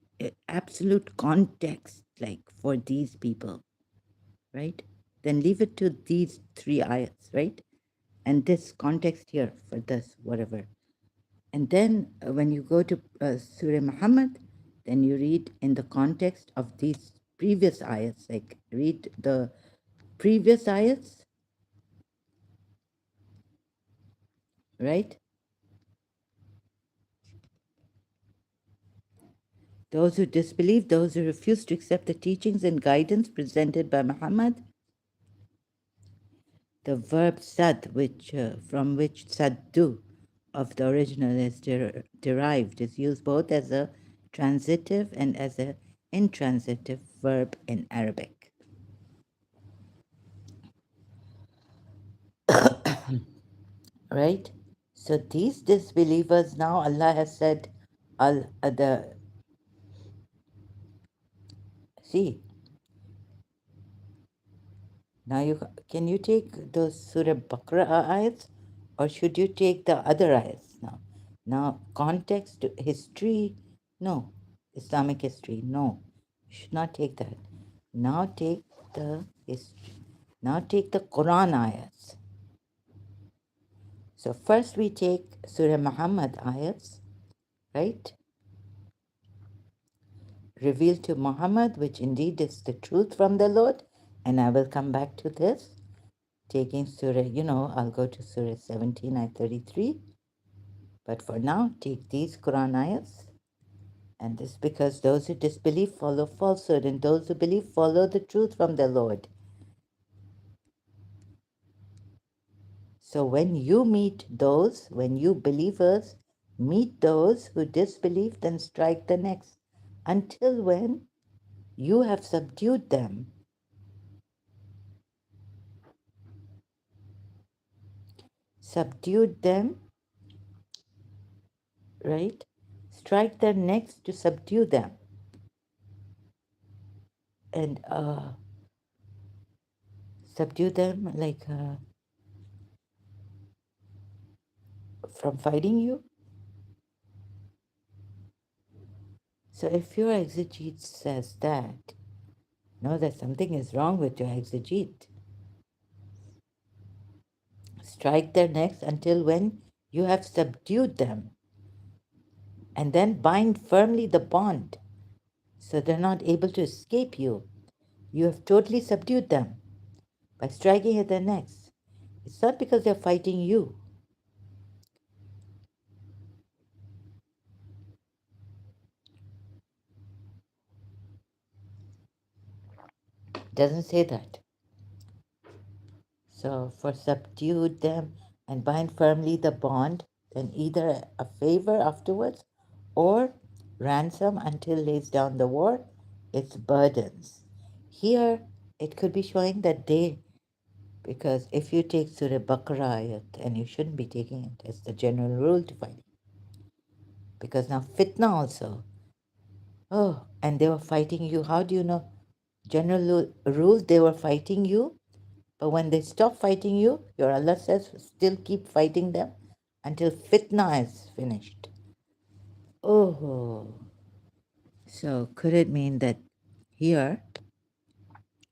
absolute context, like for these people, right? Then leave it to these three ayats, right? And this context here for this, whatever. And then when you go to Surah Muhammad, then you read in the context of these previous ayats, like read the previous ayats, right? Those who disbelieve, those who refuse to accept the teachings and guidance presented by Muhammad, the verb sad, which from which saddu of the original is derived, is used both as a transitive and as an intransitive verb in Arabic. Right? So these disbelievers now, Allah has said, the see, now can you take those Surah Baqarah ayats, or should you take the other ayats now? Now, context, history, no. Islamic history, no. You should not take that. Now take the history. Now take the Quran ayats. So first we take Surah Muhammad ayats, right? Revealed to Muhammad, which indeed is the truth from the Lord. And I will come back to this. Taking Surah, I'll go to Surah 17, ayat 33. But for now, take these Quran ayats. And this because those who disbelieve follow falsehood, and those who believe follow the truth from the Lord. So when you meet those, when you believers meet those who disbelieve, then strike the next. Until when you have subdued them. Subdued them, right? Strike their necks to subdue them. And subdue them like from fighting you. So if your exegete says that, know that something is wrong with your exegete. Strike their necks until when you have subdued them, and then bind firmly the bond so they're not able to escape you. You have totally subdued them by striking at their necks. It's not because they're fighting you. It doesn't say that. So for subdued them and bind firmly the bond then either a favor afterwards or ransom until lays down the war, its burdens. Here, it could be showing that they, because if you take Surah Baqarah, and you shouldn't be taking it as the general rule to fight, because now fitna also. Oh, and they were fighting you. How do you know? General rule, they were fighting you, but when they stop fighting you, your Allah says, still keep fighting them until fitna is finished. Oh, so could it mean that here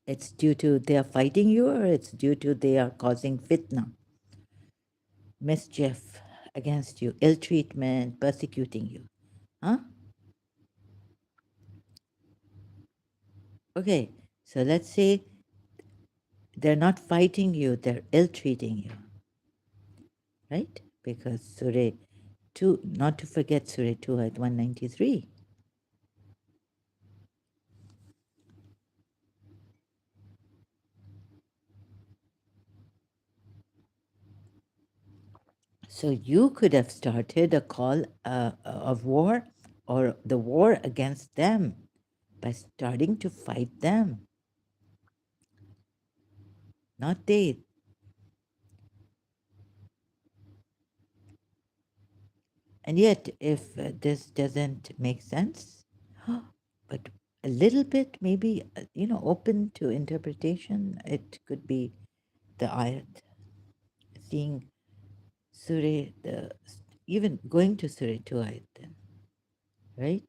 it's due to they are fighting you, or it's due to they are causing fitna, mischief against you, ill treatment, persecuting you? Huh? Okay, so let's say they're not fighting you, they're ill treating you, right? Because Surah 2, not to forget Surah 2 at 193. So you could have started a call of war or the war against them by starting to fight them, not they. And yet, if this doesn't make sense, but a little bit maybe, open to interpretation, it could be the ayat, seeing Surah, even going to Surah 2 ayat then, right?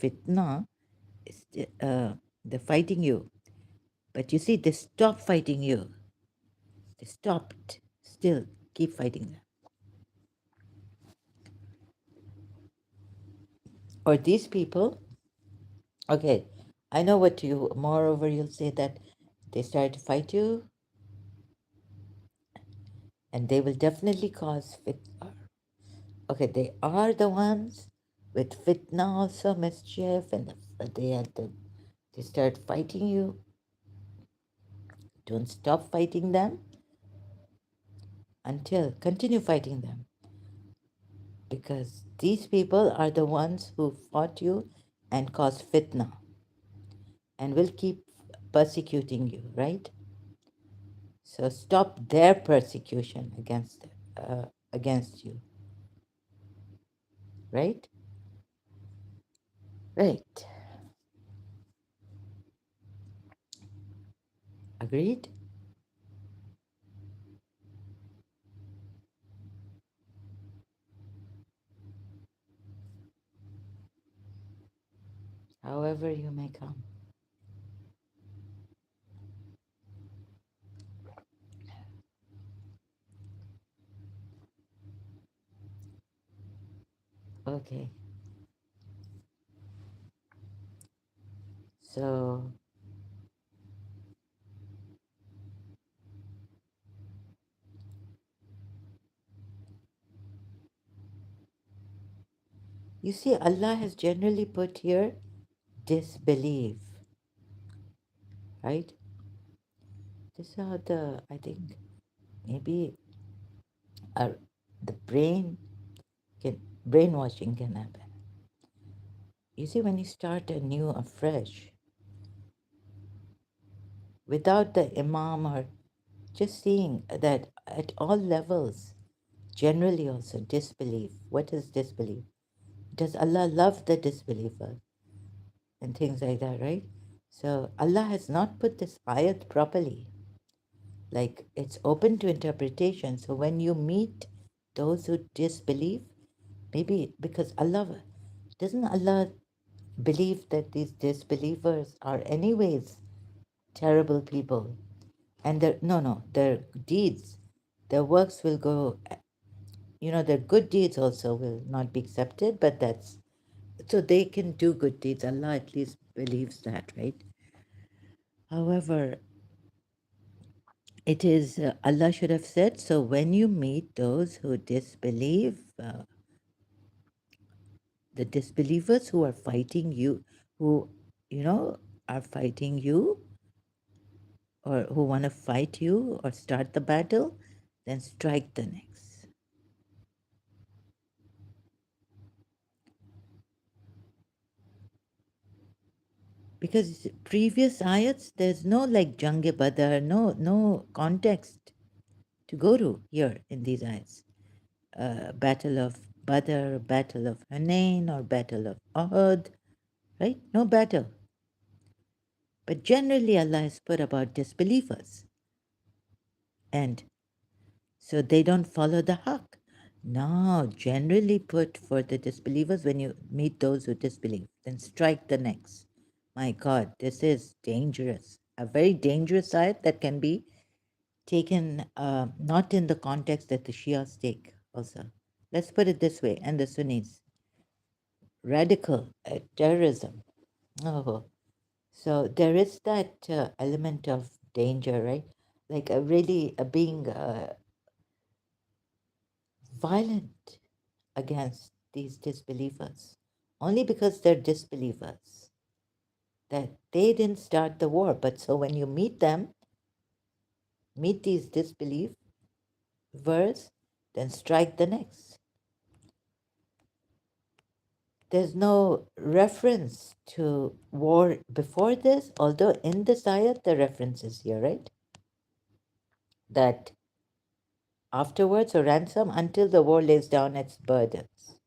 Fitna is they're fighting you. But you see, they stop fighting you. They stopped. Still, keep fighting them. Or these people, okay, I know what you, moreover, you'll say that they started to fight you and they will definitely cause fitna. Okay, they are the ones with fitna also, mischief, and they start fighting you. Don't stop fighting them until, continue fighting them. Because these people are the ones who fought you and caused fitna and will keep persecuting you, right? So stop their persecution against you, right? Right. Agreed? However you may come. Okay. So you see, Allah has generally put here disbelief, right? This is how I think, maybe our, the brainwashing can happen. You see, when you start anew, afresh, without the imam, or just seeing that at all levels, generally also disbelief. What is disbelief? Does Allah love the disbeliever? And things like that, right? So Allah has not put this ayat properly. Like, it's open to interpretation. So when you meet those who disbelieve, maybe because doesn't Allah believe that these disbelievers are anyways terrible people? And their deeds, their works will go, their good deeds also will not be accepted, but that's so they can do good deeds. Allah at least believes that, right? However, it is, Allah should have said, so when you meet those who disbelieve, the disbelievers who are fighting you, who, are fighting you, or who want to fight you or start the battle, then strike the next. Because previous ayats, there's no like Jange Badar, no context to go to here in these ayats. Battle of Badr, Battle of Hunain, or Battle of Uhud, right? No battle. But generally, Allah has put about disbelievers. And so they don't follow the haqq. No, generally put for the disbelievers when you meet those who disbelieve, then strike the necks. My God, this is dangerous. A very dangerous ayat that can be taken not in the context that the Shias take also. Let's put it this way, and the Sunnis. Radical terrorism. Oh, so there is that element of danger, right? Like really being violent against these disbelievers only because they're disbelievers, that they didn't start the war. But so when you meet them, meet these disbelievers, then strike the next. There's no reference to war before this, although in this ayat the reference is here, right? That afterwards a ransom until the war lays down its burdens,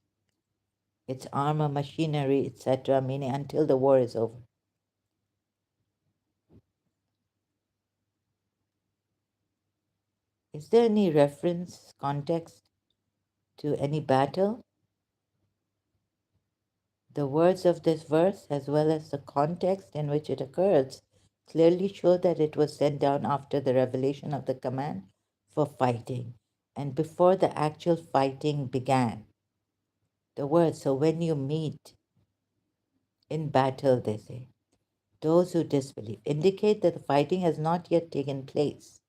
its armor, machinery, etc., meaning until the war is over. Is there any reference, context to any battle? The words of this verse, as well as the context in which it occurs, clearly show that it was sent down after the revelation of the command for fighting and before the actual fighting began. The words, so when you meet in battle, they say, those who disbelieve, indicate that the fighting has not yet taken place,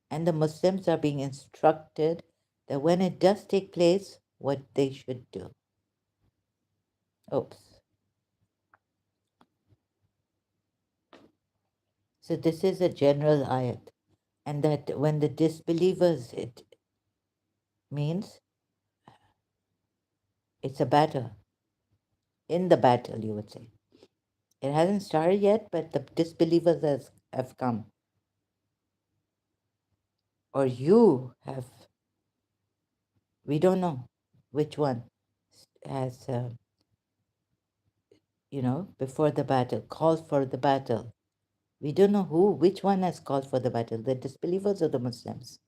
and the Muslims are being instructed that when it does take place, what they should do. Oops. So this is a general ayat, and that when the disbelievers, it means it's a battle. In the battle, you would say. It hasn't started yet, but the disbelievers have come. Or you have, we don't know which one has, before the battle, called for the battle. We don't know which one has called for the battle, the disbelievers or the Muslims,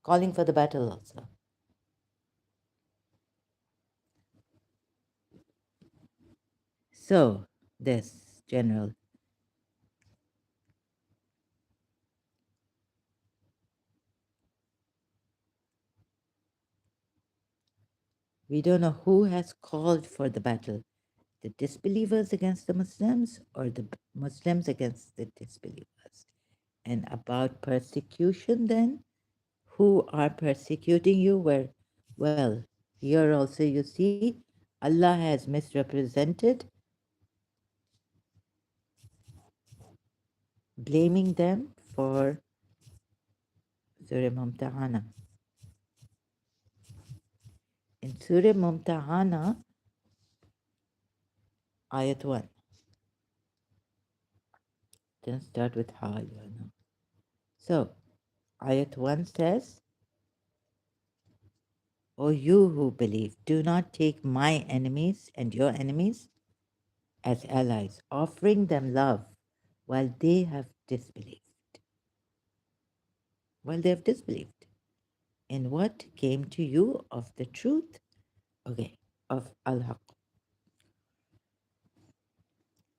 calling for the battle also. So, this general. We don't know who has called for the battle, the disbelievers against the Muslims or the Muslims against the disbelievers. And about persecution, then, who are persecuting you? Well, here also you see Allah has misrepresented, blaming them for Surah Mumtahana. In Surah Mumtahana, Ayat 1. Then start with Ha, you know. So, Ayat 1 says, O you who believe, do not take my enemies and your enemies as allies, offering them love while they have disbelieved. While they have disbelieved in what came to you of the truth, okay, of Al-Haq,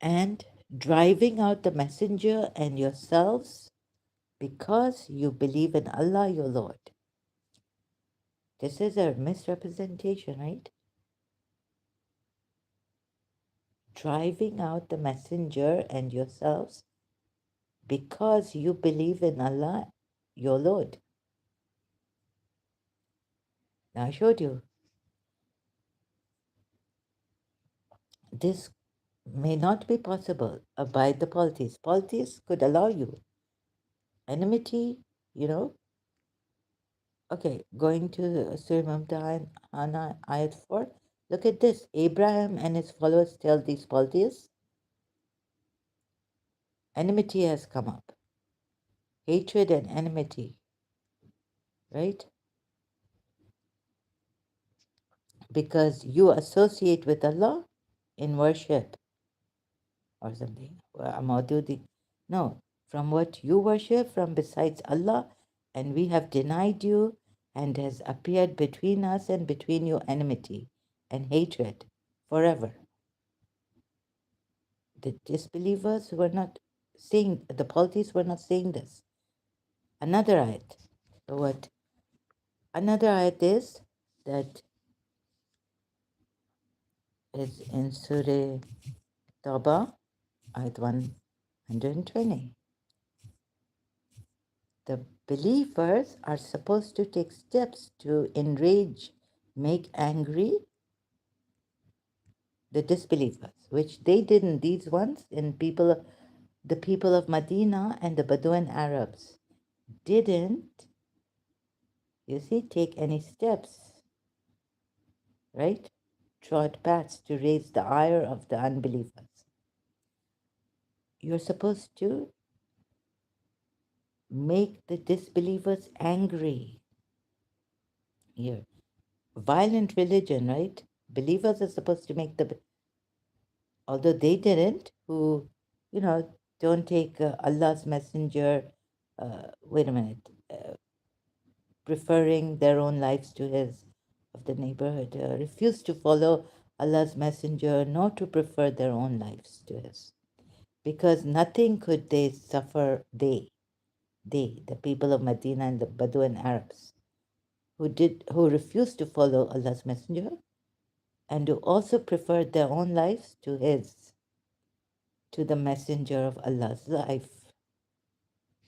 and driving out the messenger and yourselves because you believe in Allah your Lord. This is a misrepresentation, right? Driving out the messenger and yourselves because you believe in Allah your Lord. Now I showed you this may not be possible by the polities. Polities could allow you enmity, you know. Okay, going to Surah Mumtahana, Ayat 4. Look at this. Abraham and his followers tell these polytheists Enmity has come up. Hatred and enmity, right? Because you associate with Allah in worship or something. Maududi. No, from what you worship from besides Allah, and we have denied you, and has appeared between us and between you enmity and hatred forever. The disbelievers were not saying, the polytheists were not saying this. Another ayat. What? Another ayat is that is in Surah Tawbah, ayat 120. The believers are supposed to take steps to enrage, make angry the disbelievers, which they didn't. These ones, the people of Medina and the Bedouin Arabs didn't, you see, take any steps, right? Trod paths to raise the ire of the unbelievers. You're supposed to make the disbelievers angry here. Violent religion, right? Believers are supposed to make although they didn't, who, you know, don't take Allah's messenger, wait a minute, preferring their own lives to his of the neighborhood, refuse to follow Allah's messenger, nor to prefer their own lives to his. Because nothing could they suffer, the people of Medina and the Bedouin Arabs, who refused to follow Allah's messenger, and who also preferred their own lives to his, to the messenger of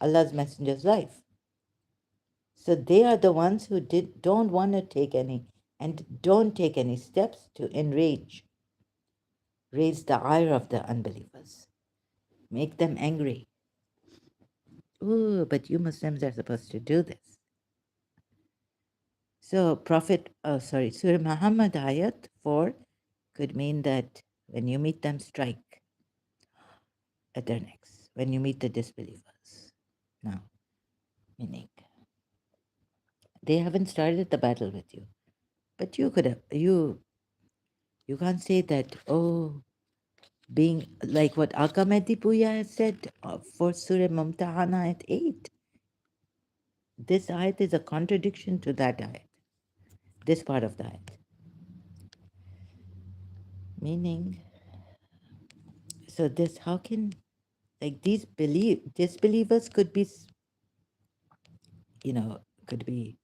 Allah's messenger's life. So they are the ones who don't want to take any and don't take any steps to raise the ire of the unbelievers, make them angry. Ooh, but you Muslims are supposed to do this. So Surah Muhammad ayat 4 could mean that when you meet them, strike at their necks. When you meet the disbelievers. Now, meaning they haven't started the battle with you. But you could have, you can't say that, oh, being like what Akamedi Puya has said for Surah Mumtahana at 8. This ayat is a contradiction to that ayat, this part of the ayat. Meaning, so this, how can, like these disbelievers could be, could be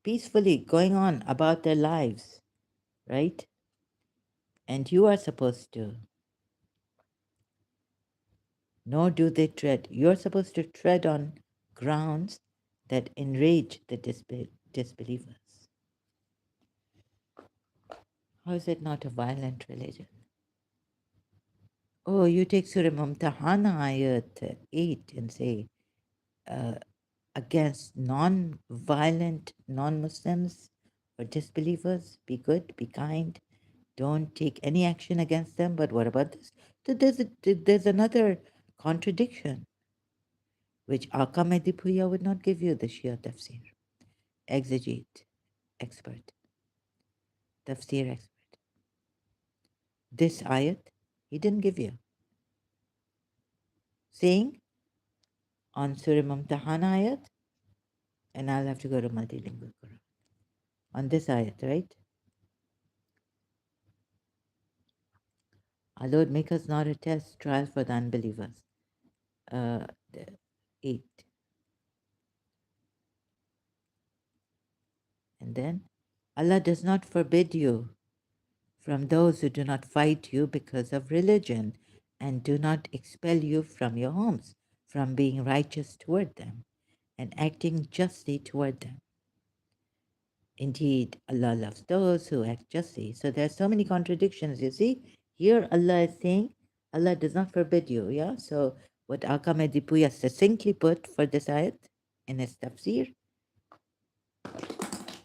peacefully going on about their lives, right? And you are supposed to, nor do they tread. You're supposed to tread on grounds that enrage the disbelievers. How is it not a violent religion? Oh, you take Surah Mumtahana ayat 8 and say, against non-violent non-Muslims or disbelievers, be good, be kind, don't take any action against them. But what about this? So there's another contradiction, which Aka Medipuya would not give you, the Shia tafsir, exegete, expert, tafsir expert. This ayat, he didn't give you. Saying on Surah Mumtahana ayat, and I'll have to go to multilingual Quran. On this ayat, right? Our Lord, make us not a test trial for the unbelievers. Uh, 8. And then, Allah does not forbid you from those who do not fight you because of religion and do not expel you from your homes, from being righteous toward them and acting justly toward them. Indeed, Allah loves those who act justly. So there are so many contradictions, you see. Here Allah is saying, Allah does not forbid you, yeah? So what Akame Dipuya succinctly put for this ayat in his tafsir,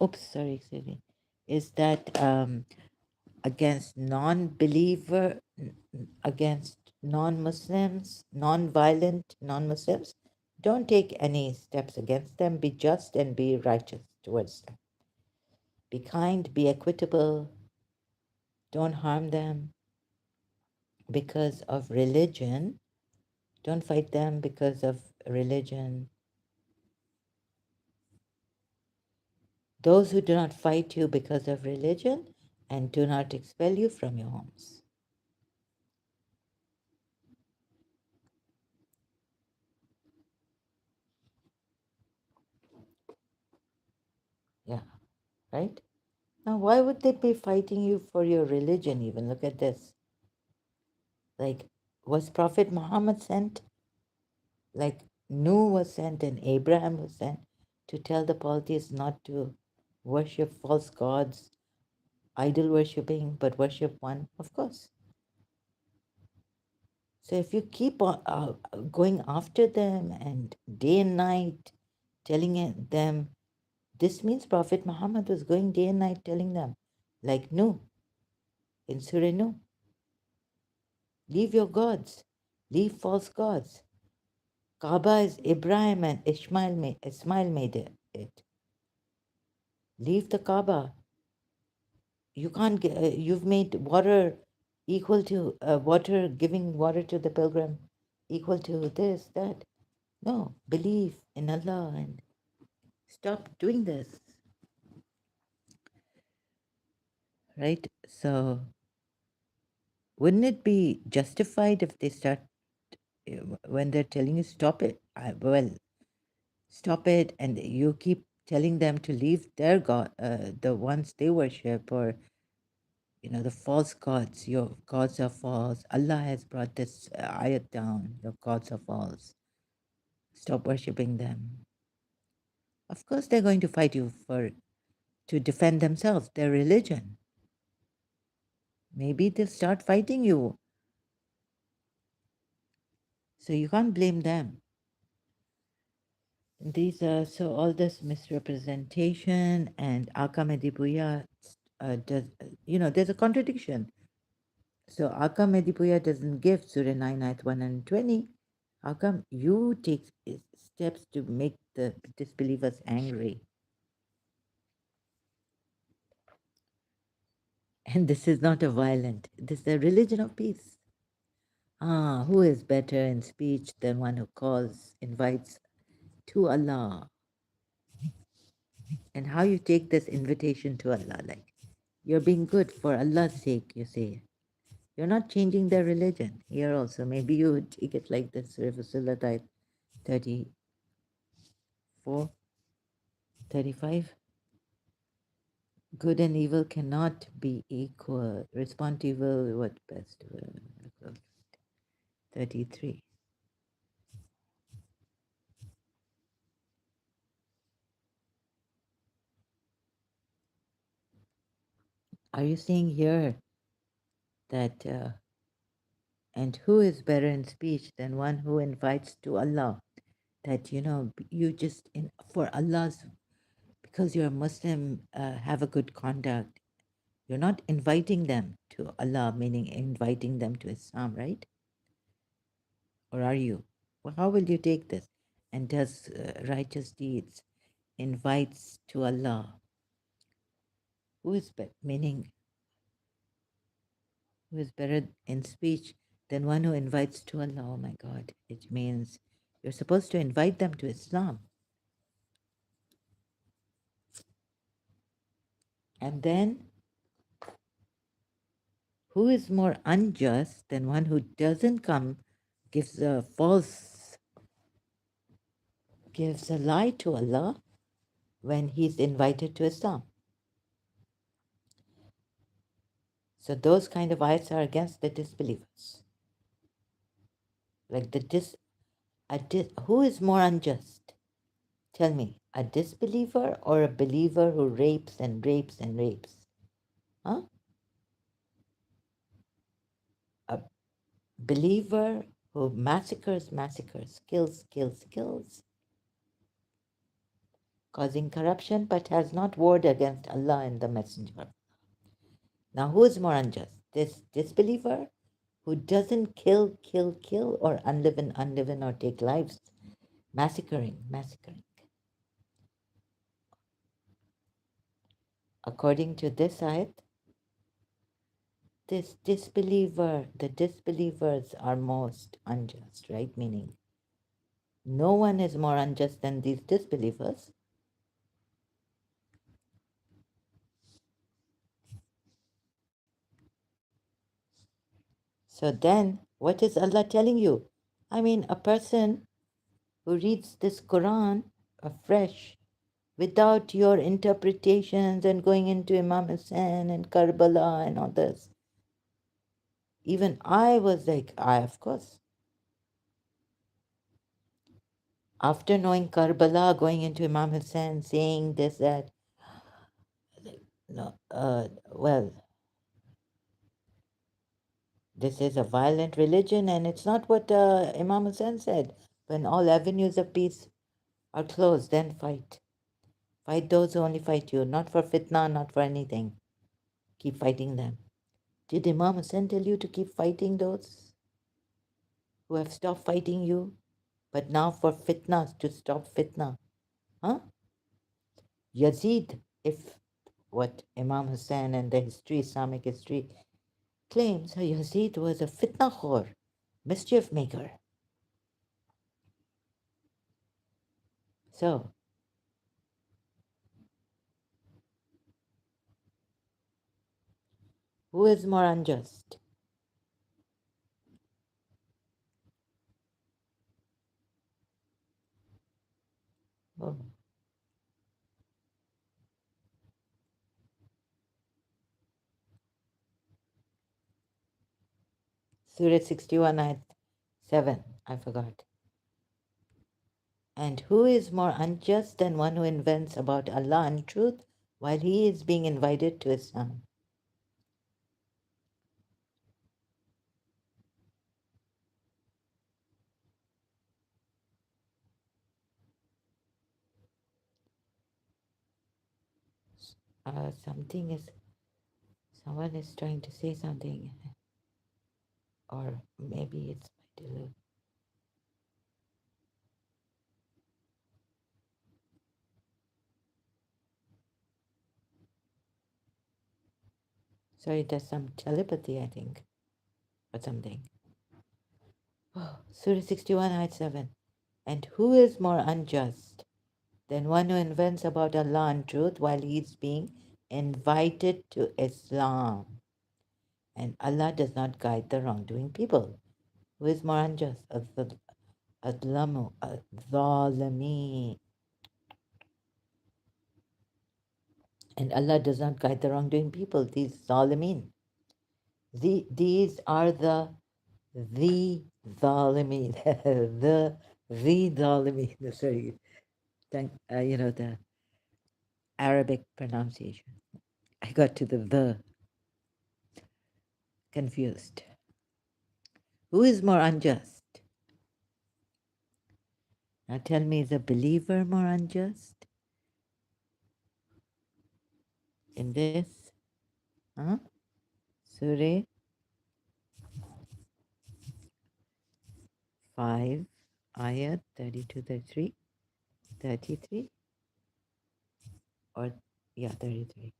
excuse me, is that against non-believer, against non-Muslims, non-violent non-Muslims, don't take any steps against them. Be just and be righteous towards them. Be kind, be equitable, don't harm them because of religion. Don't fight them because of religion. Those who do not fight you because of religion and do not expel you from your homes. Yeah, right? Now, why would they be fighting you for your religion even? Look at this. Like, was Prophet Muhammad sent? Like, Noah was sent and Abraham was sent to tell the polytheists not to worship false gods, idol worshipping, but worship one? Of course. So if you keep on going after them and day and night telling them, this means Prophet Muhammad was going day and night telling them, like no, in Surah No, leave your gods, leave false gods. Kaaba is Ibrahim and Ismail made it. Leave the Kaaba. You can't get, you've made water equal to water, giving water to the pilgrim equal to this, that. No, believe in Allah and stop doing this, right? So, wouldn't it be justified if they start when they're telling you stop it? Well, stop it, and you keep telling them to leave their god, the ones they worship, or the false gods. Your gods are false. Allah has brought this ayat down. Your gods are false. Stop worshiping them. Of course, they're going to fight you for to defend themselves, their religion. Maybe they'll start fighting you. So you can't blame them. These are so all this misrepresentation and Aka Medibuya does there's a contradiction. So Aka Medibuya doesn't give Surah 9 ayat 120. How come you take steps to make the disbelievers angry? And this is not a violent, this is a religion of peace. Who is better in speech than one who calls, invites to Allah? And how you take this invitation to Allah, like you're being good for Allah's sake, you say. You're not changing their religion. Here also, maybe you would take it like this, Surah type 34, 35. Good and evil cannot be equal. Respond to evil, what best? 33. Are you saying here that, and who is better in speech than one who invites to Allah? That, you just, for Allah's, because you're a Muslim, have a good conduct. You're not inviting them to Allah, meaning inviting them to Islam, right? Or are you? Well, how will you take this? And does righteous deeds invites to Allah? Who is better? Meaning, who is better in speech than one who invites to Allah? Oh my God! It means you're supposed to invite them to Islam, and then who is more unjust than one who doesn't come, gives a false, gives a lie to Allah when he's invited to Islam? So those kind of ayats are against the disbelievers. Like who is more unjust? Tell me, a disbeliever or a believer who rapes and rapes and rapes? Huh? A believer who massacres, kills, causing corruption, but has not warred against Allah and the Messenger. Now, who is more unjust? This disbeliever who doesn't kill, or unlive or take lives, massacring. According to this ayat, the disbelievers are most unjust, right? Meaning, no one is more unjust than these disbelievers. So then, what is Allah telling you? I mean, a person who reads this Quran afresh without your interpretations and going into Imam Hussein and Karbala and all this. Even I was like, of course. After knowing Karbala, going into Imam Hussein, saying this, that, no, well, this is a violent religion and it's not what Imam Hussein said. When all avenues of peace are closed, then fight. Fight those who only fight you, not for fitna, not for anything. Keep fighting them. Did Imam Hussein tell you to keep fighting those who have stopped fighting you? But now for fitna, to stop fitna. Huh? Yazid, if what Imam Hussein and the history, Islamic history, claims Yazid was a fitna khor, mischief maker. So, who is more unjust? Oh, Surah 61, ayat 7. I forgot. And who is more unjust than one who invents about Allah untruth while he is being invited to Islam? Something is, someone is trying to say something, or maybe it's my delay. Sorry, there's some telepathy, I think, or something. Oh, Surah 61, ayat 7. And who is more unjust than one who invents about Allah untruth while he is being invited to Islam? And Allah does not guide the wrongdoing people. Who is more unjust? Adlamu, Adhalami. And Allah does not guide the wrongdoing people, these Zalimeen. These are the Zalimeen, the Zalimeen. Sorry, thank, the Arabic pronunciation. I got to the confused. Who is more unjust? Now tell me, is a believer more unjust in this? Huh? Surah 5, ayat 32, 33, 33, or yeah, 33.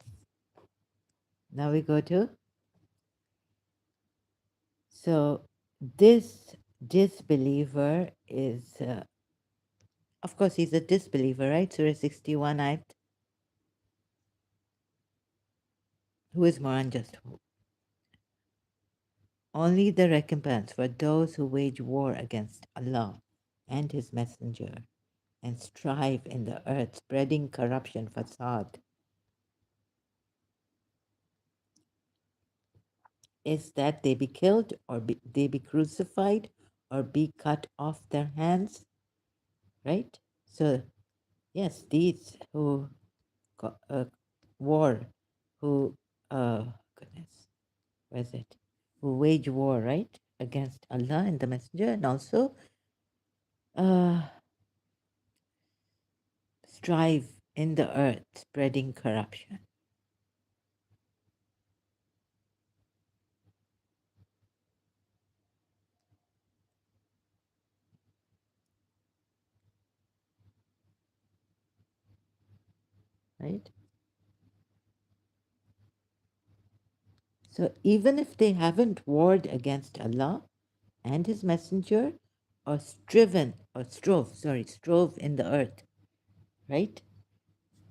Now we go to, so this disbeliever is, of course, he's a disbeliever, right? Surah 61, ayat. Who is more unjust? Only the recompense for those who wage war against Allah and His Messenger and strive in the earth, spreading corruption, fasad, is that they be killed or they be crucified or be cut off their hands, right? So, yes, these who war, who, goodness, where is it? Who wage war, right, against Allah and the Messenger, and also uh, strive in the earth, spreading corruption. right? So even if they haven't warred against Allah and His Messenger, or strove in the earth, right,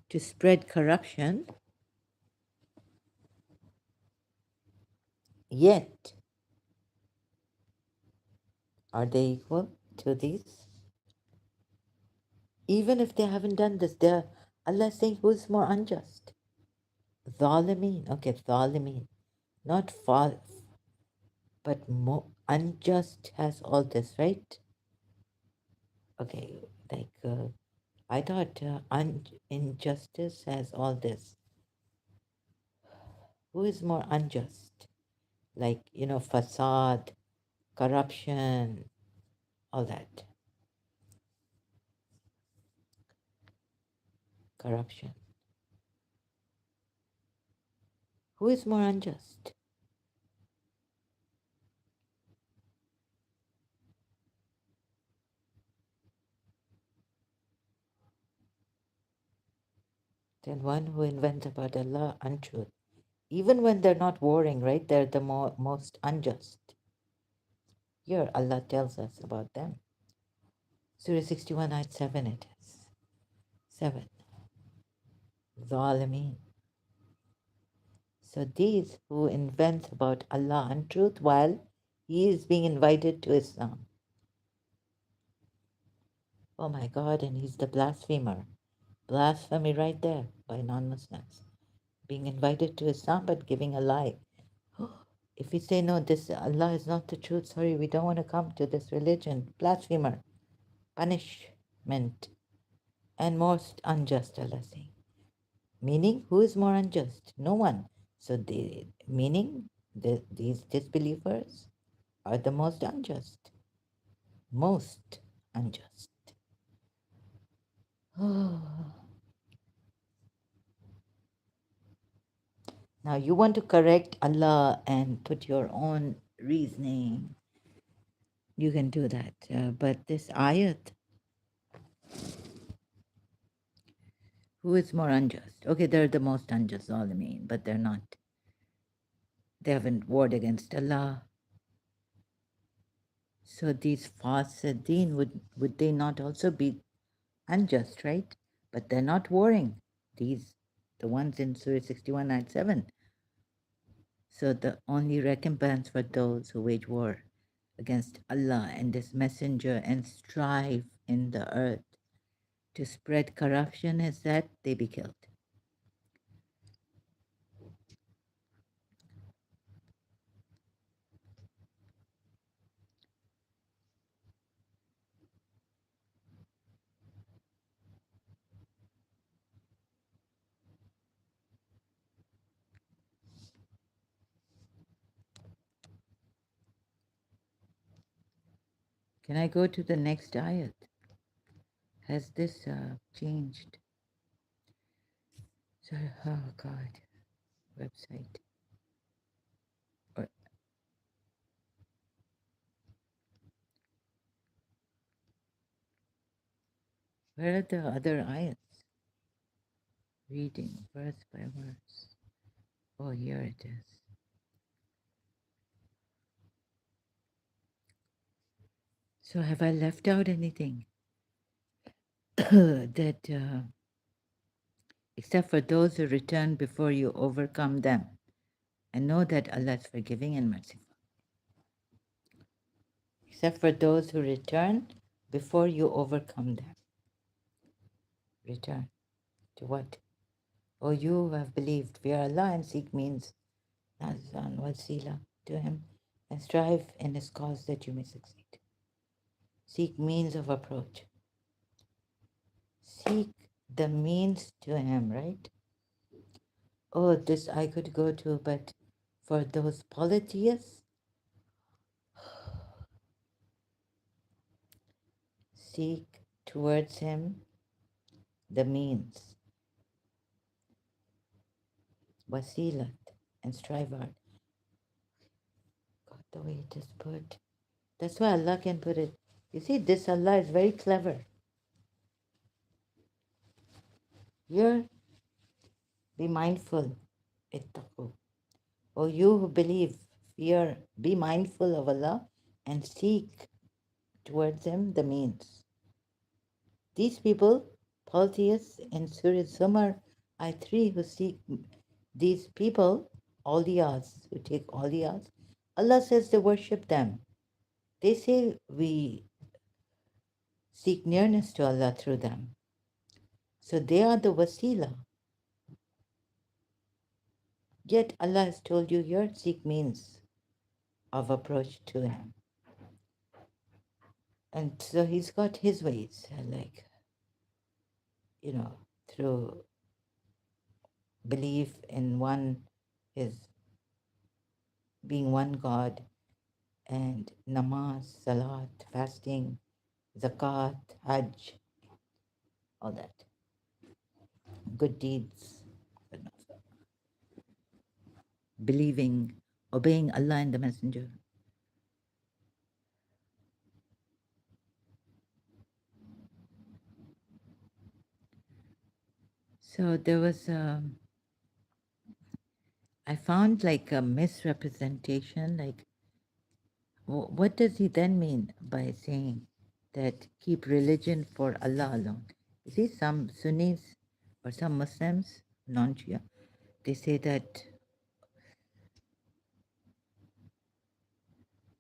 to spread corruption, yet are they equal to these? Even if they haven't done this, Allah is saying who's more unjust? Zalimeen, okay, Zalimeen, not fall, but more unjust has all this, right? Okay, like I thought injustice has all this. Who is more unjust? Like, facade, corruption, all that. Corruption. Who is more unjust? Than one who invents about Allah untruth. Even when they're not warring, right? They're the most unjust. Here, Allah tells us about them. Surah 61, ayat 7 it is. 7. Zalimeen. So these who invent about Allah untruth while he is being invited to Islam. Oh my God, and he's the blasphemer. Blasphemy right there by non-Muslims. Being invited to Islam but giving a lie. If we say no, this Allah is not the truth, sorry, we don't want to come to this religion. Blasphemer. Punishment. And most unjust, Allah saying. Meaning, who is more unjust? No one. So these disbelievers are the most unjust. Most unjust. Now you want to correct Allah and put your own reasoning. You can do that. But this ayat, who is more unjust? Okay, they're the most unjust, all I mean, but they're not. They haven't warred against Allah. So these fasideen, would they not also be unjust, right? But they're not warring. These, the ones in Surah 61, ayat 7. So the only recompense for those who wage war against Allah and His Messenger and strive in the earth to spread corruption is that they be killed. Can I go to the next ayat? Has this changed? So, oh God, website. Or, where are the other ayats? Reading verse by verse. Oh, here it is. So have I left out anything? that except for those who return before you overcome them and know that Allah is forgiving and merciful. Except for those who return before you overcome them. Return to what? Oh, you who have believed, fear Allah and seek means, nazan wasila, to Him, and strive in His cause that you may succeed. Seek means of approach. Seek the means to Him, right? Oh, this I could go to, but for those polytheists, seek towards Him the means, wasilat, and strive hard. God, the way it is put. That's why Allah can put it. You see, this Allah is very clever. Here, Be mindful. Ittaqu. O you who believe, fear, be mindful of Allah and seek towards Him the means. These people, polytheists in Surah Zumar, I 3, who seek these people, awliyas, who take awliyas, Allah says they worship them. They say we seek nearness to Allah through them. So they are the wasila. Yet Allah has told you here, seek means of approach to Him. And so He's got His ways, like, through belief in one, His being one God, and namaz, salat, fasting, zakat, hajj, all that, good deeds, believing, obeying Allah and the Messenger. So there was, I found like a misrepresentation, like, what does he then mean by saying that keep religion for Allah alone? You see, some Sunnis or some Muslims, non-Shia, they say that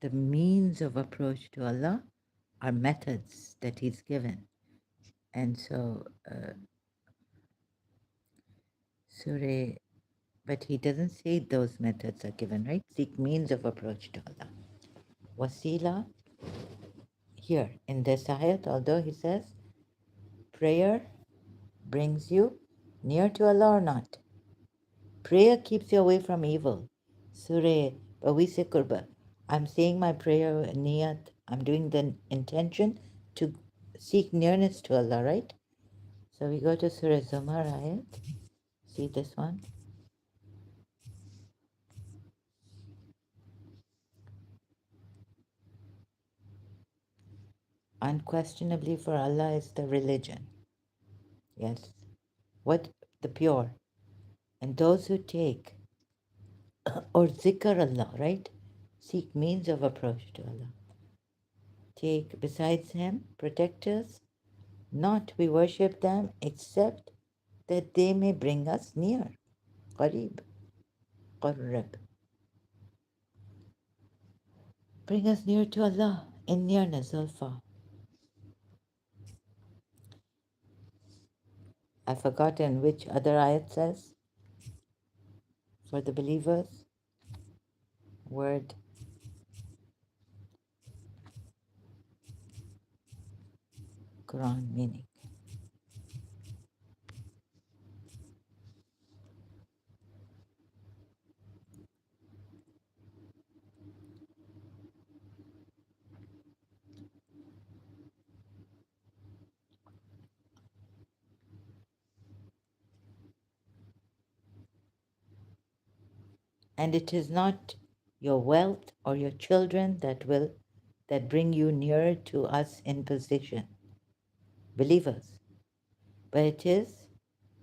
the means of approach to Allah are methods that He's given. And so, Surah, but He doesn't say those methods are given, right? Seek means of approach to Allah. Wasila, here in this ayat, although He says prayer brings you near to Allah or not, prayer keeps you away from evil. Surah Bawise Kurba. I'm saying my prayer, niyat, I'm doing the intention to seek nearness to Allah, right? So we go to Surah Zumar ayat. See this one? Unquestionably for Allah is the religion. Yes. What? The pure. And those who take or zikr Allah, right? Seek means of approach to Allah. Take besides Him protectors. Not we worship them except that they may bring us near. Qarib. Qarrab. Bring us near to Allah in nearness, Zulfa. I've forgotten which other ayat says for the believers. Word. Quran meaning. And it is not your wealth or your children that bring you nearer to us in position, believers, but it is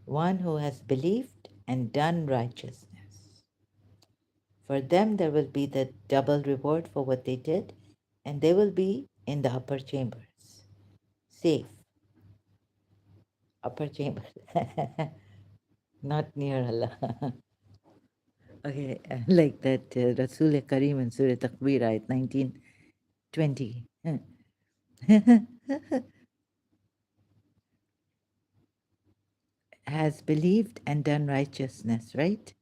one who has believed and done righteousness. For them there will be the double reward for what they did, and they will be in the upper chambers, safe. Upper chambers, not near Allah. Okay, like that Rasul Kareem in Surah Takbir, ayat 1920. Has believed and done righteousness, right?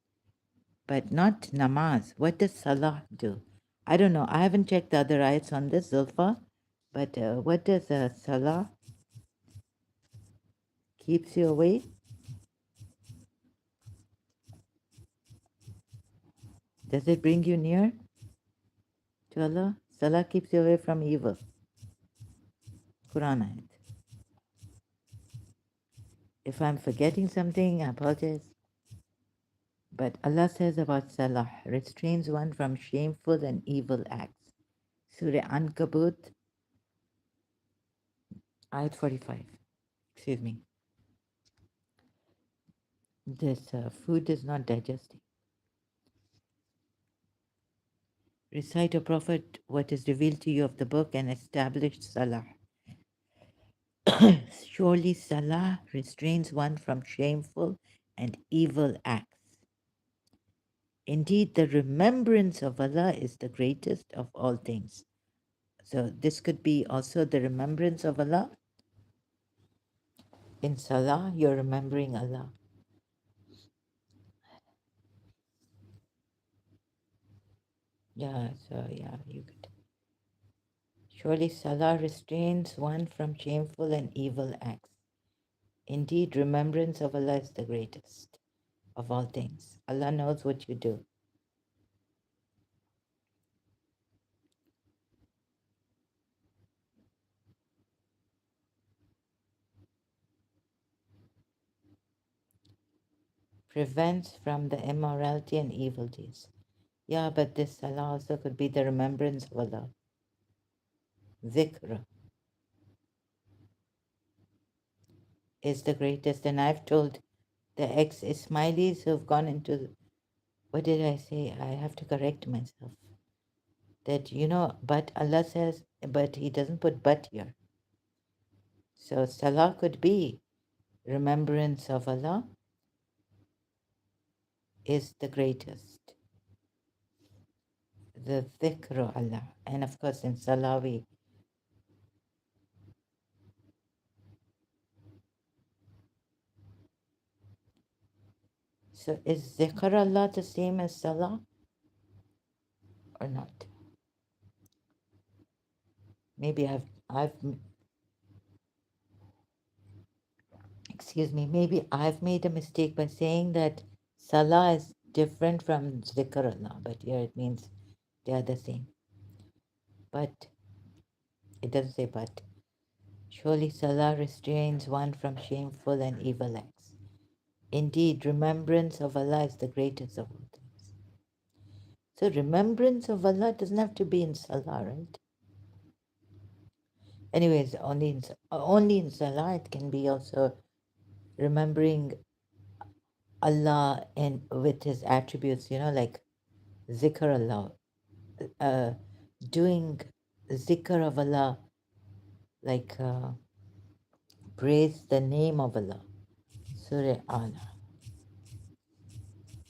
But not namaz. What does salah do? I don't know. I haven't checked the other ayats on this, Zulfa. But what does salah keeps you away? Does it bring you near to Allah? Salah keeps you away from evil. Quran ayat. If I'm forgetting something, I apologize. But Allah says about salah, restrains one from shameful and evil acts. Surah Ankabut, ayat 45. Excuse me. This food is not digesting. Recite, O Prophet, what is revealed to you of the book and establish Salah. Surely Salah restrains one from shameful and evil acts. Indeed, the remembrance of Allah is the greatest of all things. So, this could be also the remembrance of Allah. In Salah, you're remembering Allah. Yeah, so yeah, you could. Surely Salah restrains one from shameful and evil acts. Indeed, remembrance of Allah is the greatest of all things. Allah knows what you do. Prevents from the immorality and evil deeds. Yeah, but this Salah also could be the remembrance of Allah. Zikr is the greatest. And I've told the ex-Ismailis who've gone into, what did I say? I have to correct myself. That, but Allah says, but He doesn't put but here. So Salah could be remembrance of Allah is the greatest. The dhikr Allah. And of course in Salah so is dhikr Allah the same as Salah or not? Maybe I've excuse me, maybe I've made a mistake by saying that Salah is different from dhikr Allah, but here it means they are the same. But it doesn't say but. Surely Salah restrains one from shameful and evil acts. Indeed, remembrance of Allah is the greatest of all things. So remembrance of Allah doesn't have to be in Salah, right? Anyways, only in Salah it can be also remembering Allah and with His attributes, like zikr Allah, uh, doing zikr of Allah, like praise the name of Allah, Surah Allah,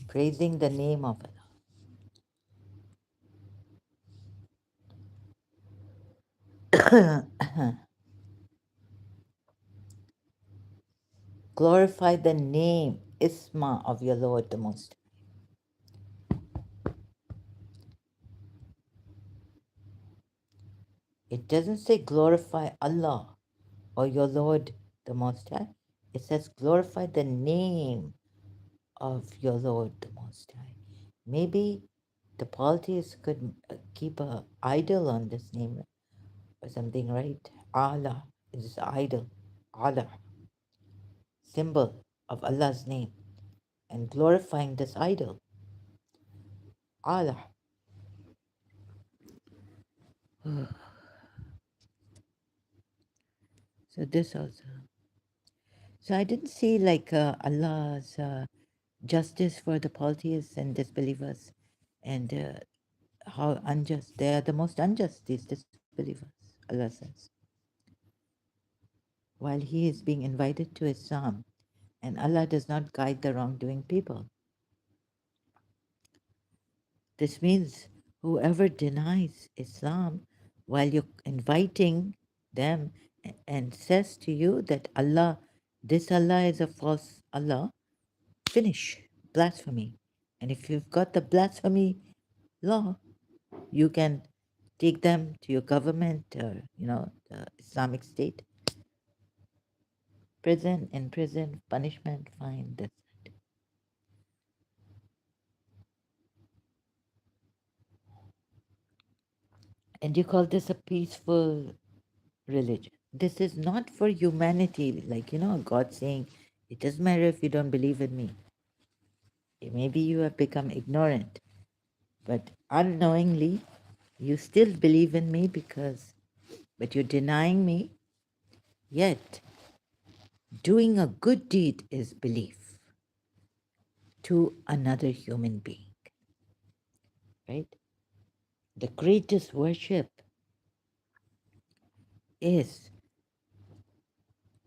praising the name of Allah. Glorify the name, Isma of your Lord the Most. It doesn't say glorify Allah or your Lord the Most High. It says glorify the name of your Lord the Most High. Maybe the polytheists could keep a idol on this name or something, right? Allah is idol. Allah, symbol of Allah's name, and glorifying this idol. Allah. So this also. So I didn't see like Allah's justice for the polytheists and disbelievers, and how unjust they are. The most unjust these disbelievers. Allah says, while He is being invited to Islam, and Allah does not guide the wrongdoing people. This means whoever denies Islam while you're inviting them and says to you that Allah, this Allah is a false Allah, finish blasphemy. And if you've got the blasphemy law, you can take them to your government or, the Islamic State, prison, punishment, fine, that's it. And you call this a peaceful religion. This is not for humanity, like, God saying, it doesn't matter if you don't believe in me. Maybe you have become ignorant, but unknowingly, you still believe in me but you're denying me, yet doing a good deed is belief. to another human being, right? The greatest worship is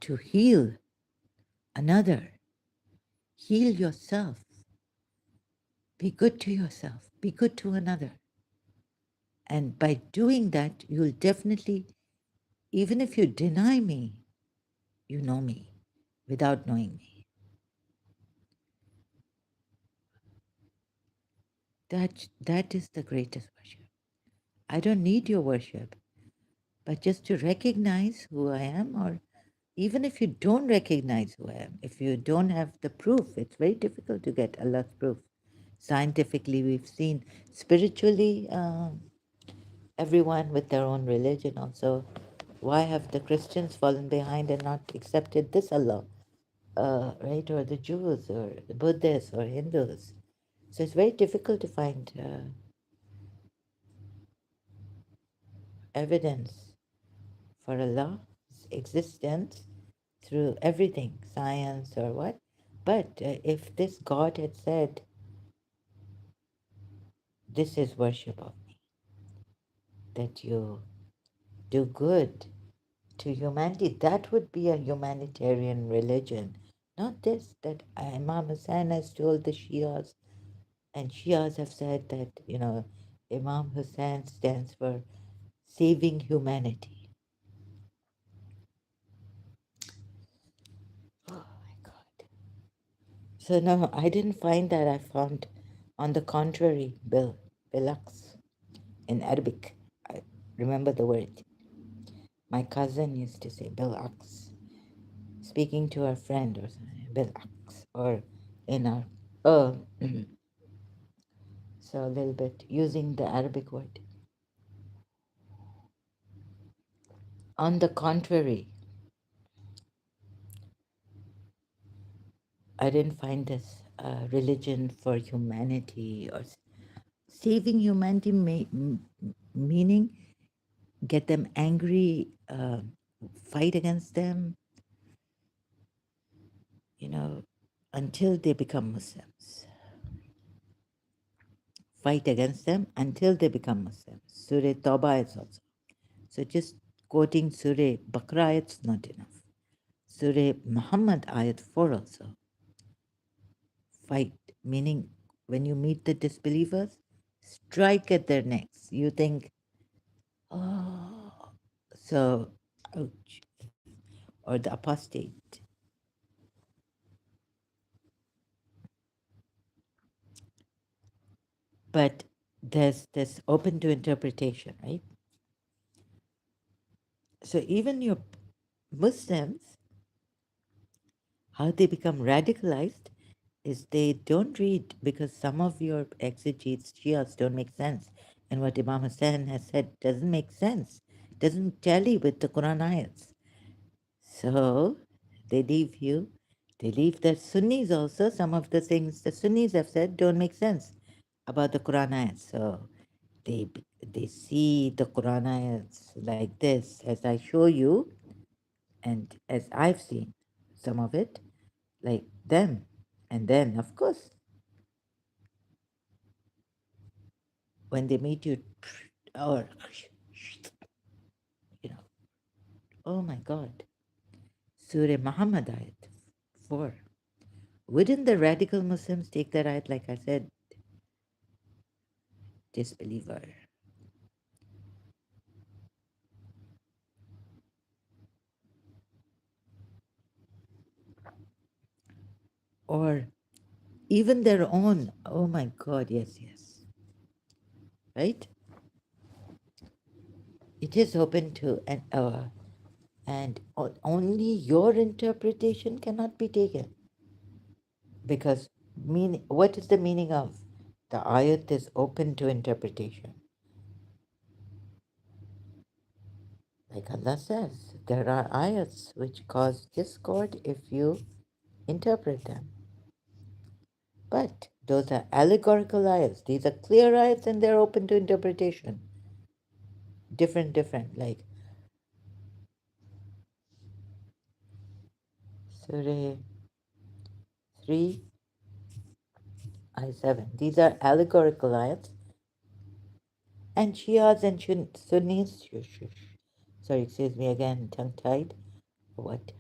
to heal another, heal yourself, be good to yourself, be good to another. And by doing that, you'll definitely, even if you deny me, you know me without knowing me. That is the greatest worship. I don't need your worship, but just to recognize who I am, or even if you don't recognize who I am, if you don't have the proof, it's very difficult to get Allah's proof. Scientifically, we've seen, spiritually, everyone with their own religion also. Why have the Christians fallen behind and not accepted this Allah, right? Or the Jews, or the Buddhists, or Hindus? So it's very difficult to find evidence for Allah's existence through everything, science or what. But if this God had said, this is worship of me, that you do good to humanity, that would be a humanitarian religion. Not this that Imam Hussein has told the Shias, and Shias have said that, Imam Hussein stands for saving humanity. Oh my God. So no, I didn't find that. I found, on the contrary, bilaks in Arabic. I remember the word. My cousin used to say bilaks, speaking to her friend or something, bilaks, or in our, oh, so a little bit using the Arabic word. On the contrary, I didn't find this religion for humanity or saving humanity, meaning get them angry, fight against them, you know, until they become Muslims. Fight against them until they become Muslims. Surah Tawbah is also. So just quoting Surah Baqarah, it's not enough. Surah Muhammad ayat 4 also. Fight, meaning when you meet the disbelievers, strike at their necks. You think, oh, so, ouch, or the apostate. But there's this open to interpretation, right? So even your Muslims, how they become radicalized is they don't read, because some of your exegetes, Shias, don't make sense. And what Imam Hussein has said doesn't make sense, doesn't tally with the Quran ayats. So they leave you. They leave the Sunnis also. Some of the things the Sunnis have said don't make sense about the Quran ayats. So they they see the Quran ayats like this, as I show you, and as I've seen some of it, like them. And then, of course, when they meet you, or, you know, oh my God, Surah Muhammad ayat 4. Wouldn't the radical Muslims take that ayat, like I said, disbeliever? Or even their own, oh my God, yes, yes, right? It is open to, and only your interpretation cannot be taken. Because what is the meaning of the ayat is open to interpretation? Like Allah says, there are ayats which cause discord if you interpret them. But those are allegorical ayats. These are clear ayats and they're open to interpretation. Different. Like Surah 3, I7. These are allegorical ayats. And Shias and Sunnis, sorry, excuse me again, tongue tied. What?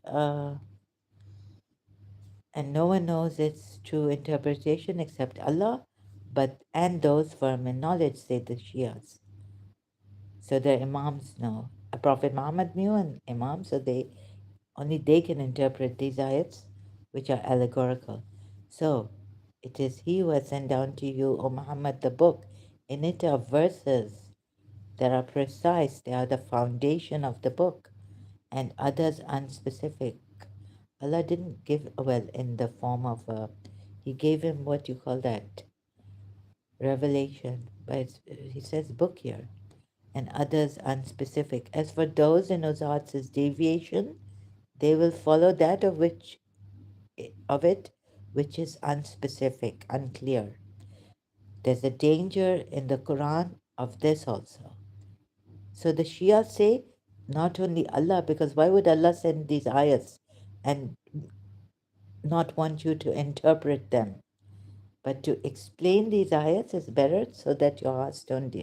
And no one knows its true interpretation except Allah, but and those firm in knowledge, say the Shias. So the Imams know. A Prophet Muhammad knew an Imam, so only they can interpret these ayats, which are allegorical. So it is He who has sent down to you, O Muhammad, the book. In it are verses that are precise, they are the foundation of the book, and others unspecific. Allah didn't give, well, in the form of He gave him what you call that, revelation, but He says book here, and others unspecific. As for those in whose hearts is deviation, they will follow that of it which is unspecific, unclear. There's a danger in the Quran of this also. So the Shia say not only Allah, because why would Allah send these ayats and not want you to interpret them? But to explain these ayats is better so that your hearts don't.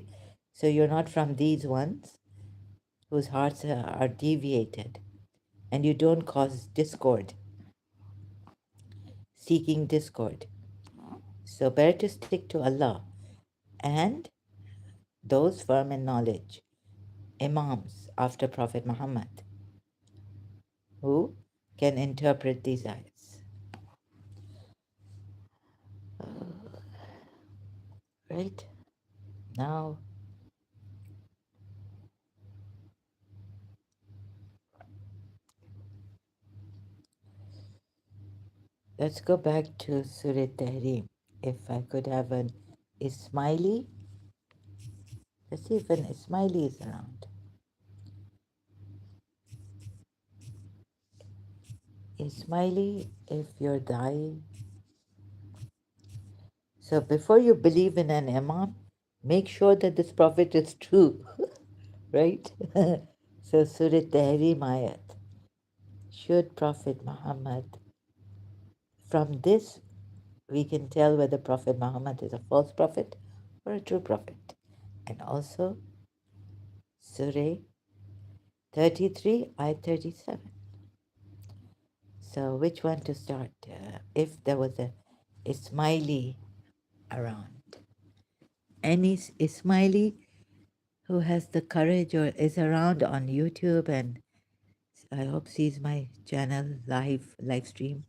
So you're not from these ones whose hearts are deviated, and you don't cause discord, seeking discord. So better to stick to Allah and those firm in knowledge, Imams after Prophet Muhammad, who can interpret these ayats. Right? Now, let's go back to Surah Tahrim. If I could have an Ismaili, let's see if an Ismaili is around. Ismaili, if you're dying. So before you believe in an Imam, make sure that this prophet is true, right? So Surah Tahrim ayat. Should Prophet Muhammad, from this we can tell whether Prophet Muhammad is a false prophet or a true prophet. And also Surah 33, ayat 37. So which one to start? If there was a Ismaili around. Any Ismaili who has the courage or is around on YouTube and I hope sees my channel live stream.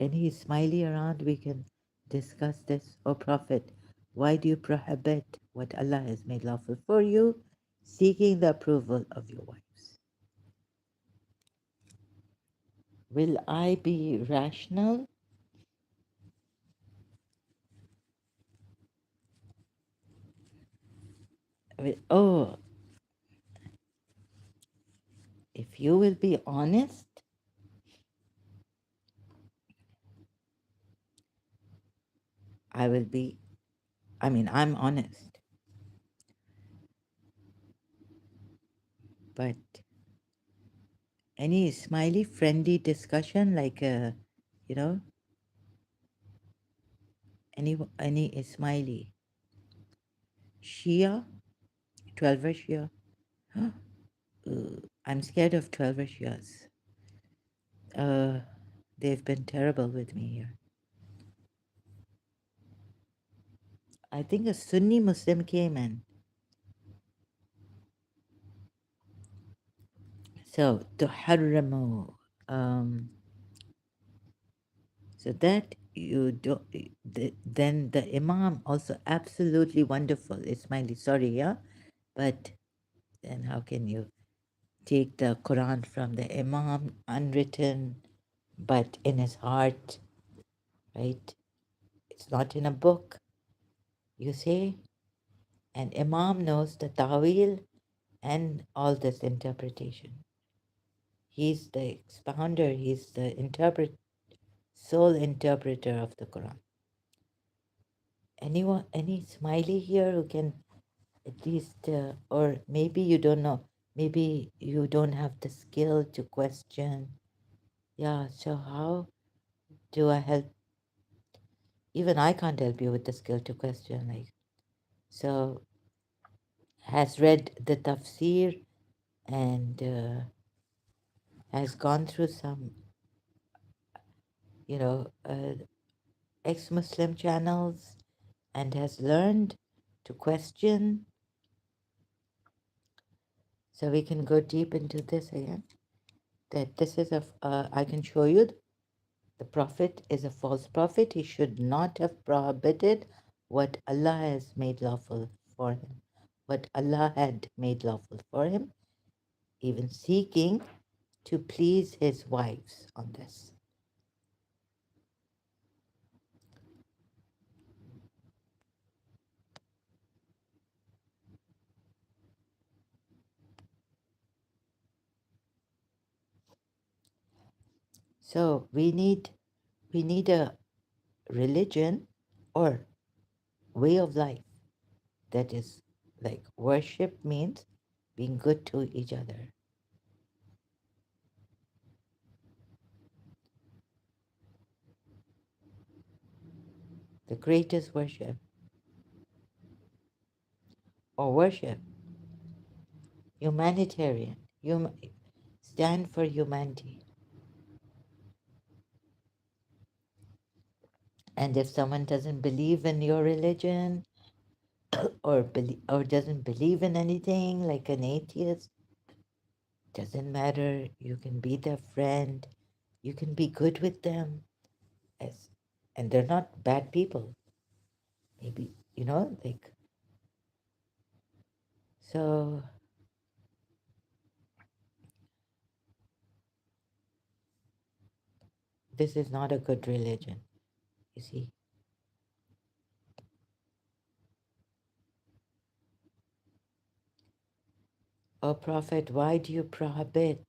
Any Ismaili around, we can discuss this. O Prophet, why do you prohibit what Allah has made lawful for you, seeking the approval of your wives? Will I be rational? Oh, if you will be honest, I will be, I'm honest. But any smiley, friendly discussion, like, you know, any smiley. Shia, 12 Shia. I'm scared of 12 Shias. Uh, they've been terrible with me here. I think a Sunni Muslim came in. So, تحرموا. So that you do, then the Imam also absolutely wonderful. Ismaili, sorry, yeah, but then how can you take the Quran from the Imam unwritten, but in his heart, right? It's not in a book, you say, and Imam knows the Tawil and all this interpretation. He's the expounder, he's the sole interpreter of the Quran. Anyone, any smiley here who can at least, or maybe you don't know, maybe you don't have the skill to question. Yeah, so how do I help? Even I can't help you with the skill to question. Like, so has read the tafsir and has gone through some, you know, ex-Muslim channels and has learned to question. So we can go deep into this again. That this is I can show you the Prophet is a false prophet. He should not have prohibited what Allah has made lawful for him, what Allah had made lawful for him, even seeking to please his wives on this. So we need a religion or way of life that is like worship means being good to each other. The greatest worship or worship, humanitarian, stand for humanity. And if someone doesn't believe in your religion or doesn't believe in anything, like an atheist, doesn't matter. You can be their friend. You can be good with them, as and they're not bad people. Maybe like so. This is not a good religion. You see. O Prophet, why do you prohibit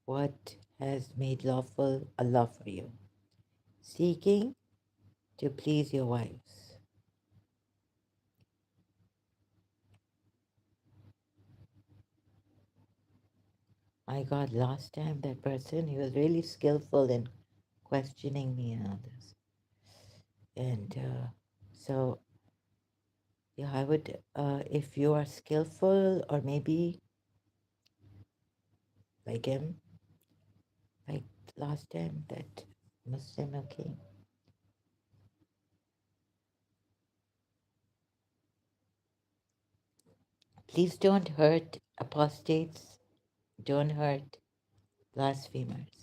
what has made lawful Allah for you? Seeking to please your wives. My God, last time that person, he was really skillful in questioning me and all this. And so, yeah, I would, if you are skillful or maybe like him, like last time that Muslim who came, please don't hurt apostates, don't hurt blasphemers.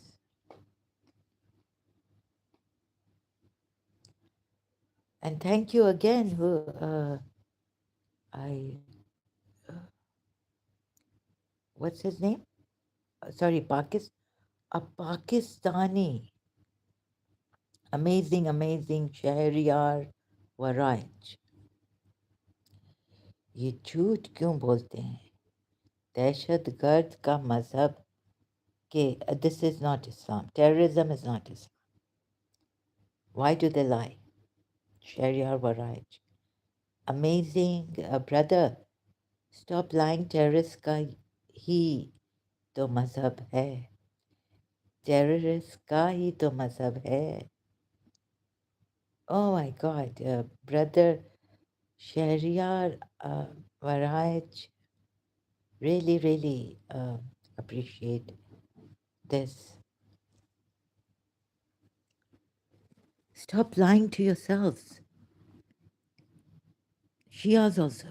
And thank you again, who I, what's his name? Sorry, a Pakistani. Amazing, amazing Shahryar Waraich. ये झूठ क्यों बोलते हैं? दहशत गर्द का मजहब के this is not Islam. Terrorism is not Islam. Why do they lie? Shahriar Waraij. Amazing brother. Stop lying. Terrorist का ही तो मजहब है. Terrorist का ही तो मजहब है. Oh my God, brother Shahriar Waraij. Really, really appreciate this. Stop lying to yourselves. Shias also.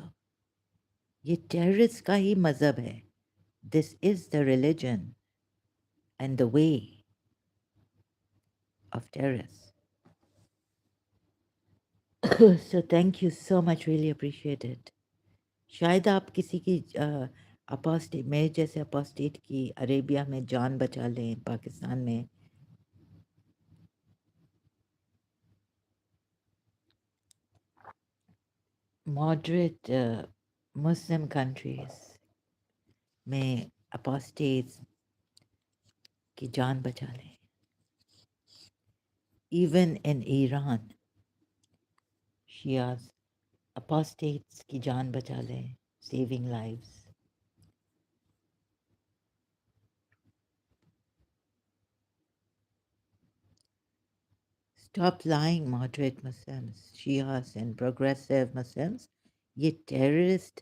ये terrorist का ही मजहब है. This is the religion and the way of terrorists. So thank you so much. Really appreciate it. शायद आप किसी की apostate मेरे जैसे अपोस्टेट की अरेबिया में जान बचा लें पाकिस्तान में. Moderate Muslim countries में apostates की जान बचा लें. Even in Iran, Shias, apostates की जान बचा लें, saving lives. Stop lying, moderate Muslims, Shias and progressive Muslims. ये terrorist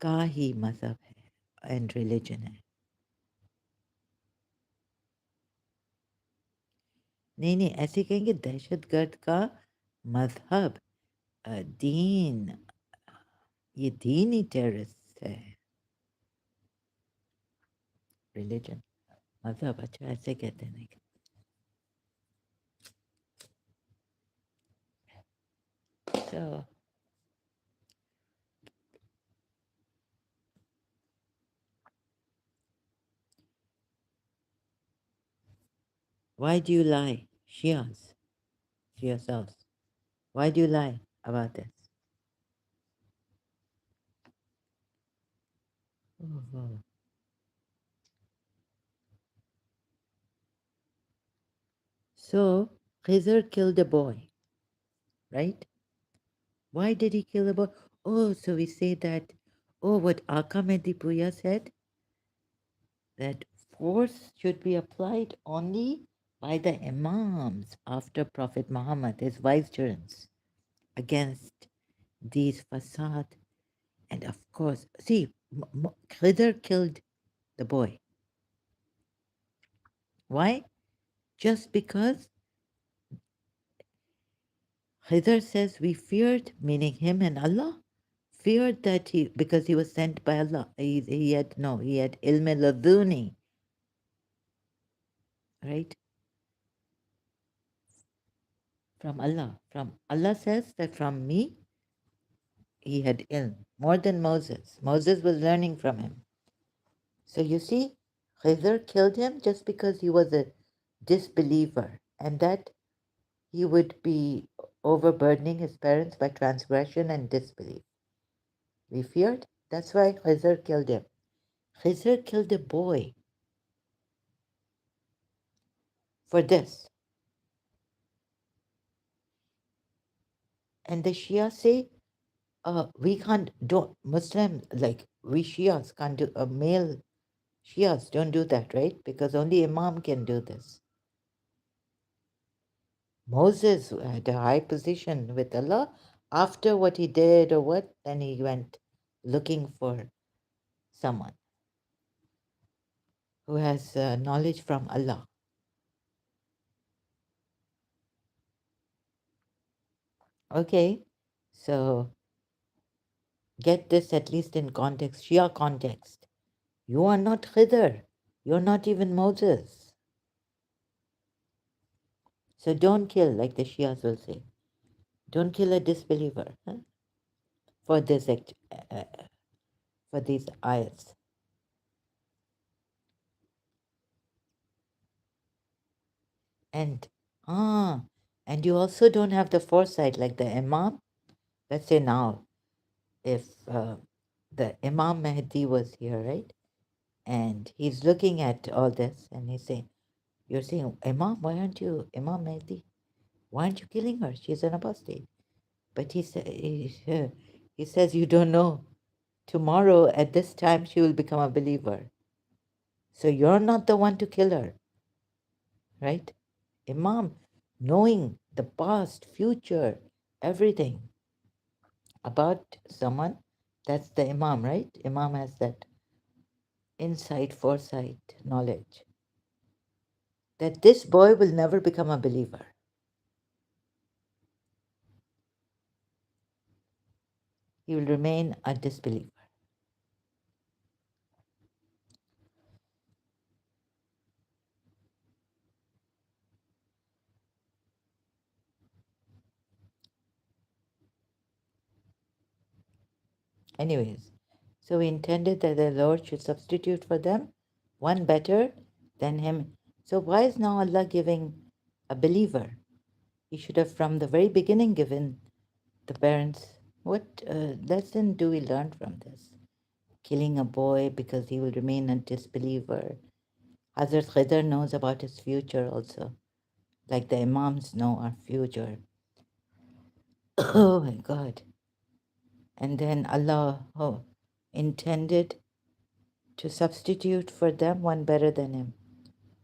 का ही मजहब है and religion है. नहीं नहीं ऐसे कहेंगे दहशतगर्द का मजहब दीन ये दीन ही terrorist है. Religion मजहब अच्छा ऐसे कहते हैं. नहीं. So why do you lie, Shias, to yourselves? Why do you lie about this? Oh. So Khizr killed a boy, right? Why did he kill a boy? Oh, so we say that, oh, what Aka Mehdi Puya said, that force should be applied only by the Imams after Prophet Muhammad, his vicegerents, against these fasad. And of course, see, Khidr killed the boy. Why? Just because Khidr says we feared, meaning him and Allah, feared that because he was sent by Allah. He had ilm laduni, right? From Allah. From Allah says that from me, he had ilm, more than Moses. Moses was learning from him. So you see, Khidr killed him just because he was a disbeliever and that he would be overburdening his parents by transgression and disbelief. We feared. That's why Khizr killed him. Khizr killed a boy for this. And the Shia say, we can't, don't, Muslims, like we Shias can't do, male Shias don't do that, right? Because only Imam can do this. Moses had a high position with Allah. After what he did or what, then he went looking for someone who has knowledge from Allah. Okay, so get this at least in context, Shia context. You are not Khidr. You're not even Moses. So don't kill, like the Shias will say. Don't kill a disbeliever for this for these ayats. And and you also don't have the foresight like the Imam. Let's say now, if the Imam Mahdi was here, right? And he's looking at all this and he's saying, you're saying, Imam, why aren't you Imam Mahdi? Why aren't you killing her? She's an apostate. But he says, you don't know. Tomorrow at this time she will become a believer. So you're not the one to kill her, right? Imam, knowing the past, future, everything about someone, that's the Imam, right? Imam has that insight, foresight, knowledge that this boy will never become a believer. He will remain a disbeliever. Anyways, so we intended that the Lord should substitute for them one better than him. So why is now Allah giving a believer? He should have from the very beginning given the parents. What lesson do we learn from this? Killing a boy because he will remain a disbeliever. Hazrat Khidr knows about his future also, like the Imams know our future. Oh my God. And then Allah intended to substitute for them one better than him.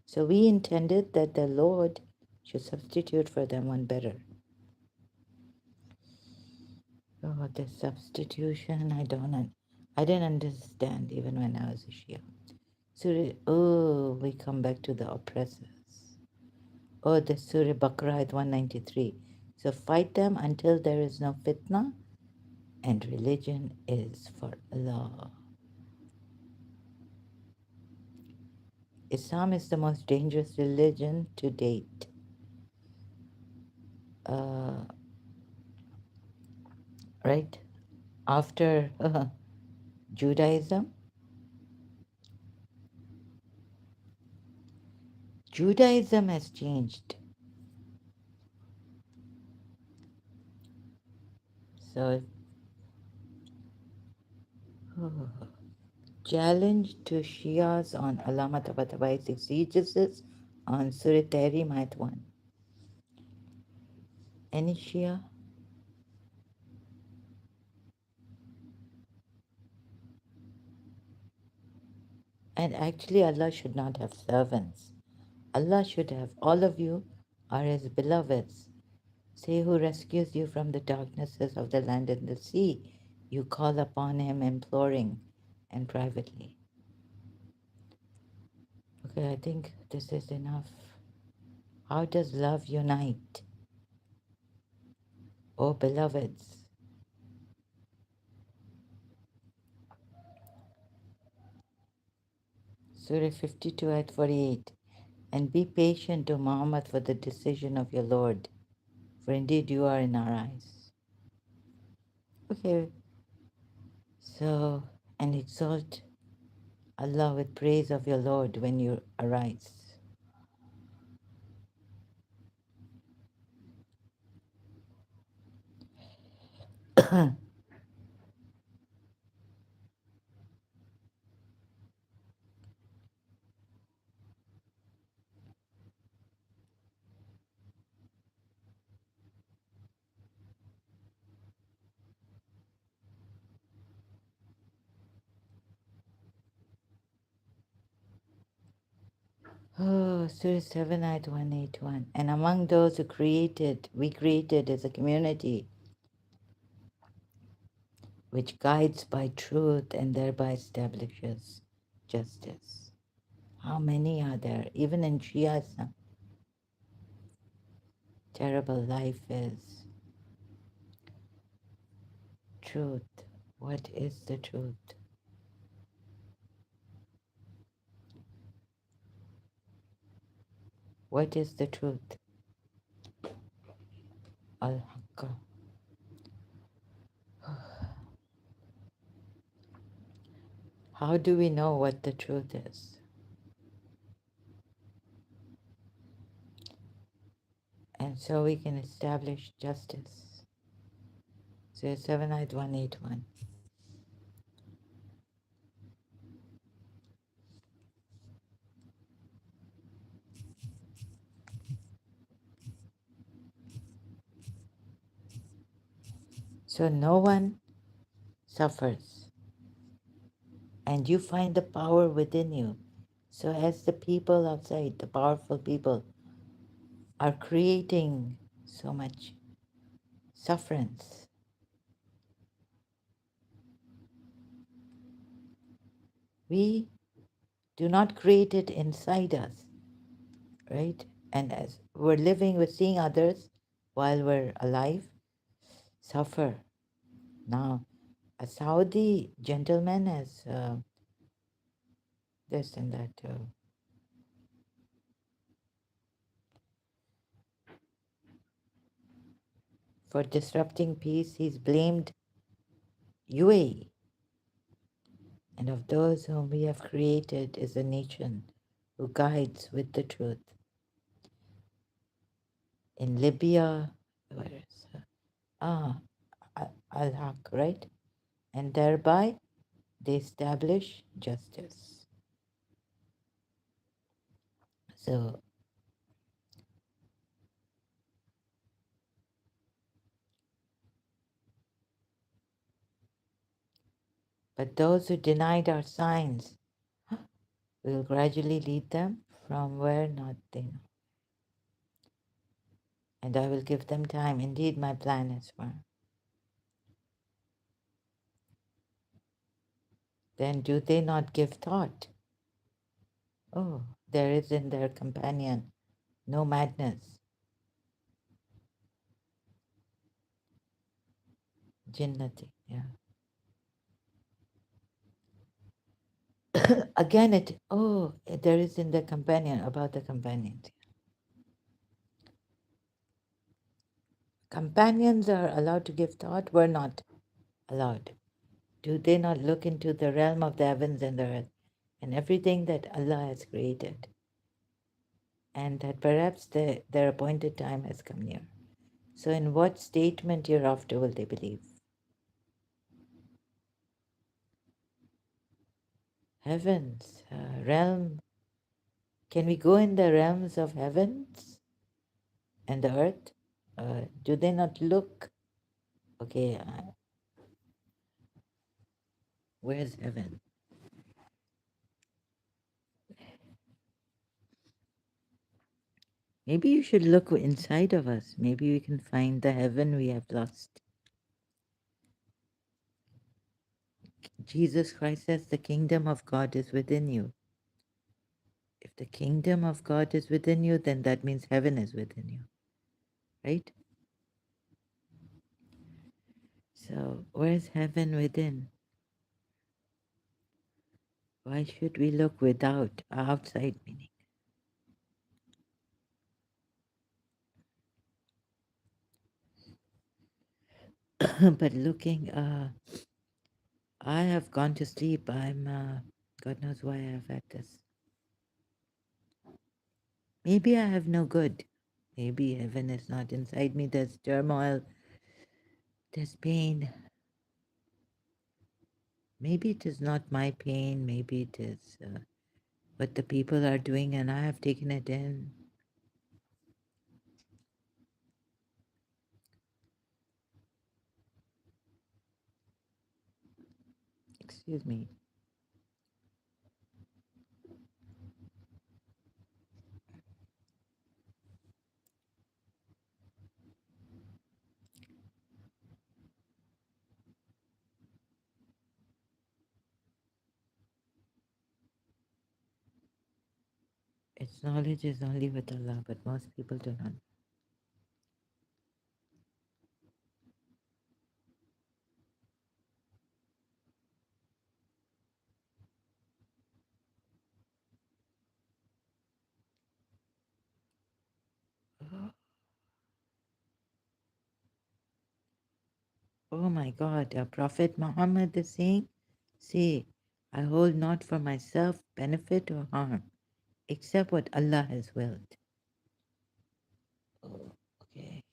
So we intended that the Lord Should substitute for them one better. Oh, the substitution, I didn't understand even when I was a Shia. We come back to the oppressors. Oh, the Surah Baqarah at 193. So fight them until there is no fitna, and religion is for Allah. Islam is the most dangerous religion to date. Uh, right? After Judaism, Judaism has changed. So, challenge to Shias on Allama Tabatabai exegesis on Surah Tahrim Ayat 1. Any Shia? And actually, Allah should not have servants. Allah should have all of you are His beloveds. Say, who rescues you from the darknesses of the land and the sea. You call upon Him imploring and privately. Okay, I think this is enough. How does love unite? Oh, beloveds. Surah 52 ayat 48. And be patient, O Muhammad, for the decision of your Lord, for indeed you are in our eyes. Okay, so, and exalt Allah with praise of your Lord when you arise. Oh, Surah 7, ayat 181. And among those we created as a community which guides by truth and thereby establishes justice. How many are there? Even in Shias, terrible life is truth. What is the truth? What is the truth? Al-Haqqa. How do we know what the truth is? And so we can establish justice. So 7 ayat 181. So no one suffers, and you find the power within you. So as the people outside, the powerful people, are creating so much sufferance, we do not create it inside us, right? And as we're living, we're seeing others while we're alive suffer. Now, a Saudi gentleman has this and that for disrupting peace. He's blamed UAE, and of those whom we have created is a nation who guides with the truth. In Libya, where is Al-Haq, right? And thereby they establish justice. So, but those who denied our signs will gradually lead them from where not they know. and I will give them time. Indeed, my plan is firm. Then do they not give thought? Oh, there is in their companion no madness. Jinnati, yeah. Again, there is in the companion, about the companions. Companions are allowed to give thought, we're not allowed. Do they not look into the realm of the heavens and the earth and everything that Allah has created? And that perhaps their appointed time has come near. So, in what statement hereafter will they believe? Heavens, realm. Can we go in the realms of heavens and the earth? Do they not look? Okay, where's heaven? Maybe you should look inside of us. Maybe we can find the heaven we have lost. Jesus Christ says the kingdom of God is within you. If the kingdom of God is within you, then that means heaven is within you, right? So, where's heaven within? Why should we look without, outside meaning? But looking, I have gone to sleep. God knows why I have had this. Maybe I have no good. Maybe heaven is not inside me. There's turmoil, there's pain. Maybe it is not my pain. Maybe it is what the people are doing, and I have taken it in. Excuse me. Its knowledge is only with Allah, but most people do not. Oh my God, Prophet Muhammad is saying, "See, I hold not for myself benefit or harm, except what Allah has willed." Oh, okay.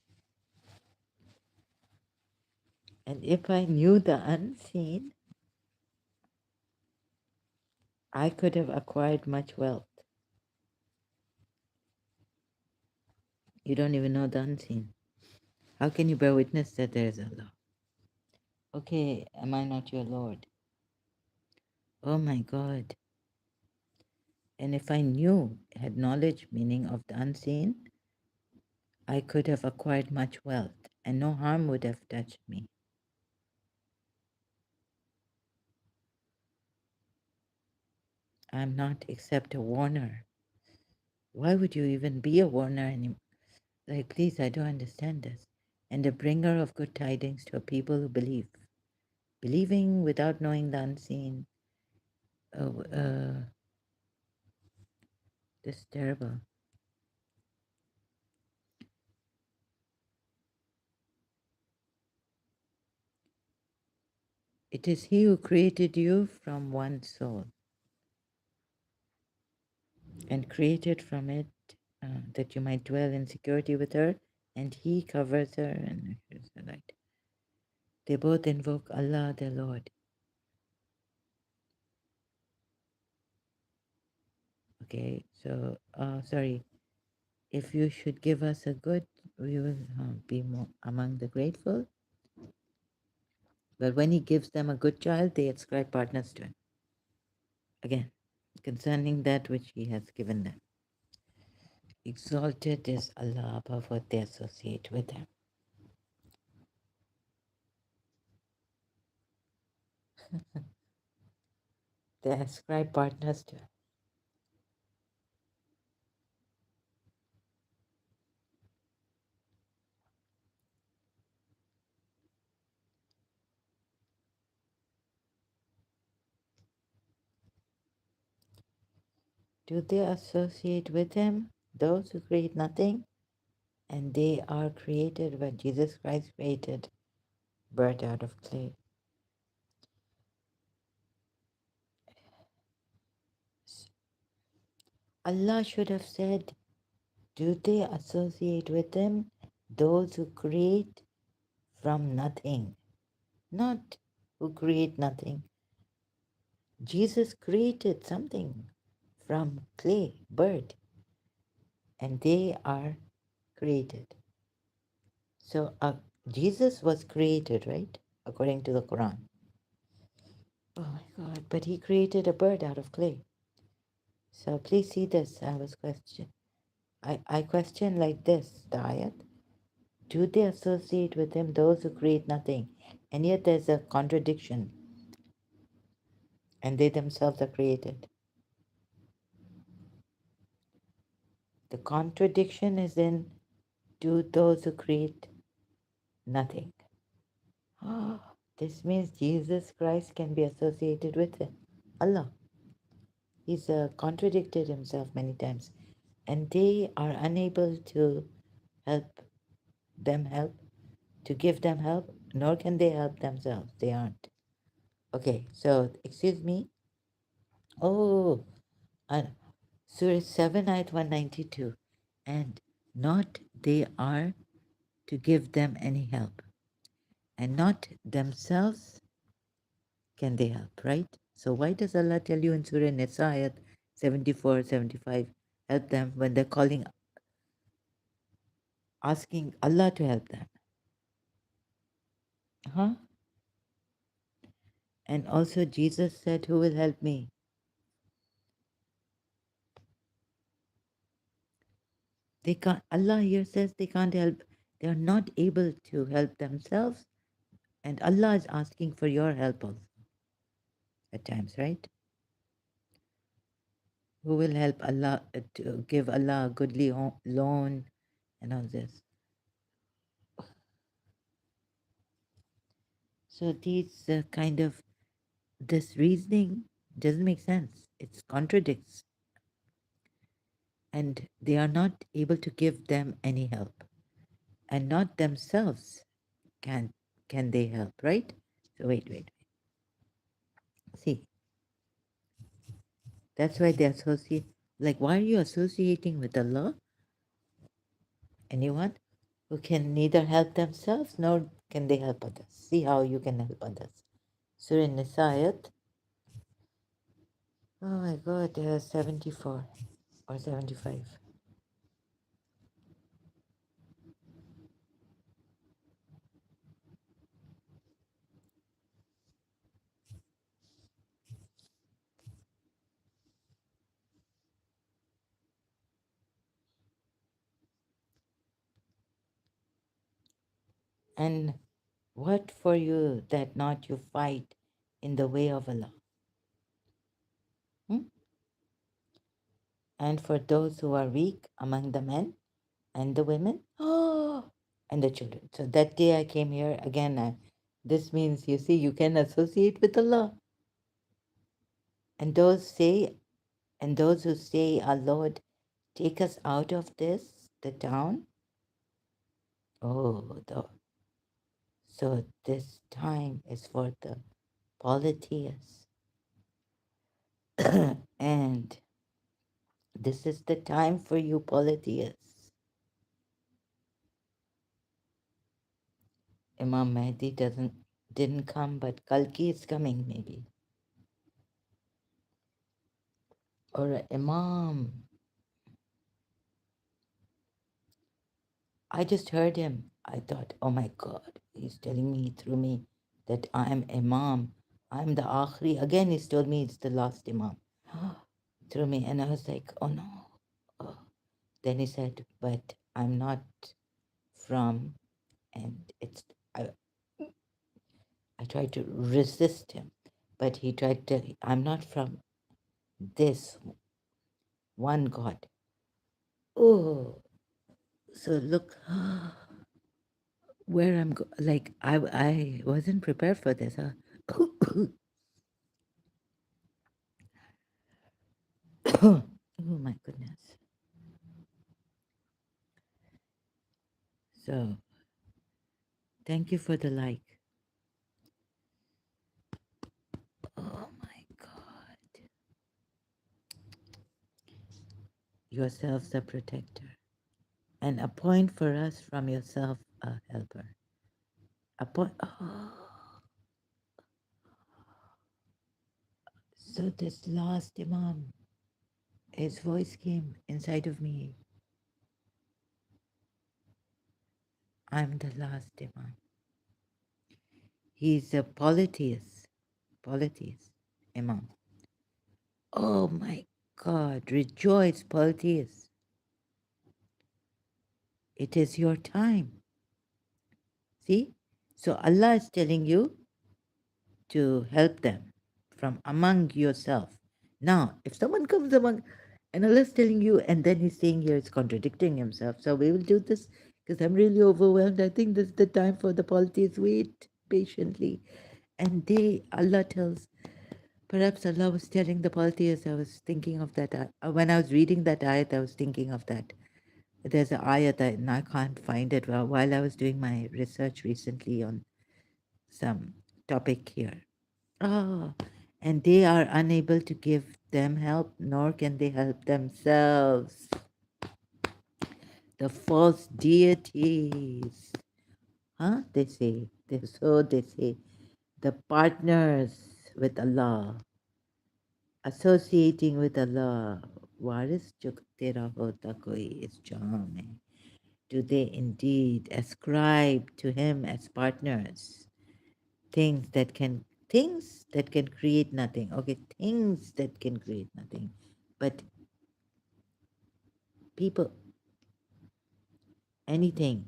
And if I knew the unseen, I could have acquired much wealth. You don't even know the unseen. How can you bear witness that there is Allah? Okay, am I not your Lord? Oh my God. And if I knew, had knowledge, meaning of the unseen, I could have acquired much wealth, and no harm would have touched me. I am not except a warner. Why would you even be a warner anymore? Like, please, I don't understand this. And a bringer of good tidings to a people who believe. Believing without knowing the unseen. Oh, this is terrible. It is He who created you from one soul and created from it that you might dwell in security with her, and He covers her and assures her light. They both invoke Allah, their Lord. Okay, so, sorry. If you should give us a good, we will be more among the grateful. But when He gives them a good child, they ascribe partners to Him. Again, concerning that which He has given them. Exalted is Allah above what they associate with Him. They ascribe partners to Him. Do they associate with Him those who create nothing? And they are created when Jesus Christ created bird out of clay. Allah should have said, do they associate with Him those who create from nothing? Not who create nothing. Jesus created something from clay, bird, and they are created. So Jesus was created, right? According to the Quran. Oh my God, but he created a bird out of clay. So please see this. I was question. I question like this, the ayat. Do they associate with him those who create nothing? And yet there's a contradiction, and they themselves are created. The contradiction is in do those who create nothing. Oh, this means Jesus Christ can be associated with him. Allah. He's contradicted himself many times. And they are unable to help help, to give them help, nor can they help themselves. They aren't. Okay, so excuse me. Oh, uh, Surah 7, Ayat 192. And not they are to give them any help, and not themselves can they help, right? So why does Allah tell you in Surah Nisa, Ayat 74, 75, help them when they're calling, asking Allah to help them? Huh? And also Jesus said, who will help me? They can't, Allah here says they can't help. They are not able to help themselves. And Allah is asking for your help also at times, right? Who will help Allah to give Allah a goodly loan and all this? So these kind of, this reasoning doesn't make sense. It contradicts. And they are not able to give them any help. And not themselves can can they help, right? So wait. See, that's why they associate. Like, why are you associating with Allah? Anyone who can neither help themselves nor can they help others. See how you can help others. Surah Nisayat. Oh my God, 74 or 75. And what for you that not you fight in the way of Allah? Hmm? And for those who are weak among the men and the women, oh, and the children. So that day I came here again. This means you see you can associate with Allah, and those who say, "Our Lord, take us out of the town." Oh, so this time is for the polytheists, and this is the time for you polytheists. Imam Mahdi didn't come, but Kalki is coming maybe, or a Imam. I just heard him. I thought, oh my God, he's telling me through me that I'm Imam. I'm the Akhri. Again, he's told me it's the last Imam through me. And I was like, oh no. Oh. Then he said, but I'm not from, and I tried to resist him, but he tried to, I'm not from this one God. Oh, so look where like, I wasn't prepared for this, huh? Oh my goodness. So, thank you for the like. Oh my God. Yourselves a protector. And appoint for us from yourself a helper. Appoint. Oh. So, this last Imam, his voice came inside of me. I'm the last Imam. He's a polytheist. Polytheist. Imam. Oh my God. Rejoice, polytheists. It is your time. See? So Allah is telling you to help them from among yourself. Now, if someone comes among, and Allah is telling you, and then he's saying here, it's contradicting himself. So we will do this because I'm really overwhelmed. I think this is the time for the polytheists. Wait patiently. And Allah tells, perhaps Allah was telling the polytheists, I was thinking of that. When I was reading that ayat, I was thinking of that. There's an ayat that, and I can't find it while I was doing my research recently on some topic here. Ah, and they are unable to give them help, nor can they help themselves. The false deities, huh? They say, the partners with Allah, associating with Allah. Waris jo tera hota koi is jam hai. Do they indeed ascribe to him as partners? Things that can create nothing. Okay, things that can create nothing. But people, anything.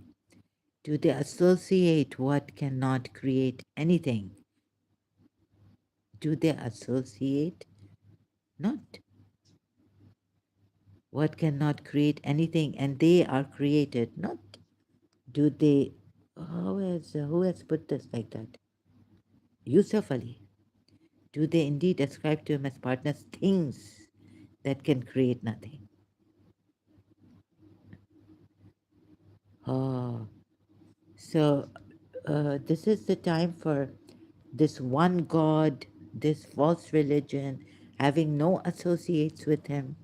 Do they associate what cannot create anything? Do they associate? Not. What cannot create anything, and they are created? Not. Do they? Who has put this like that? Yusuf Ali. Do they indeed ascribe to him as partners things that can create nothing? Oh, so this is the time for this one God, this false religion, having no associates with him,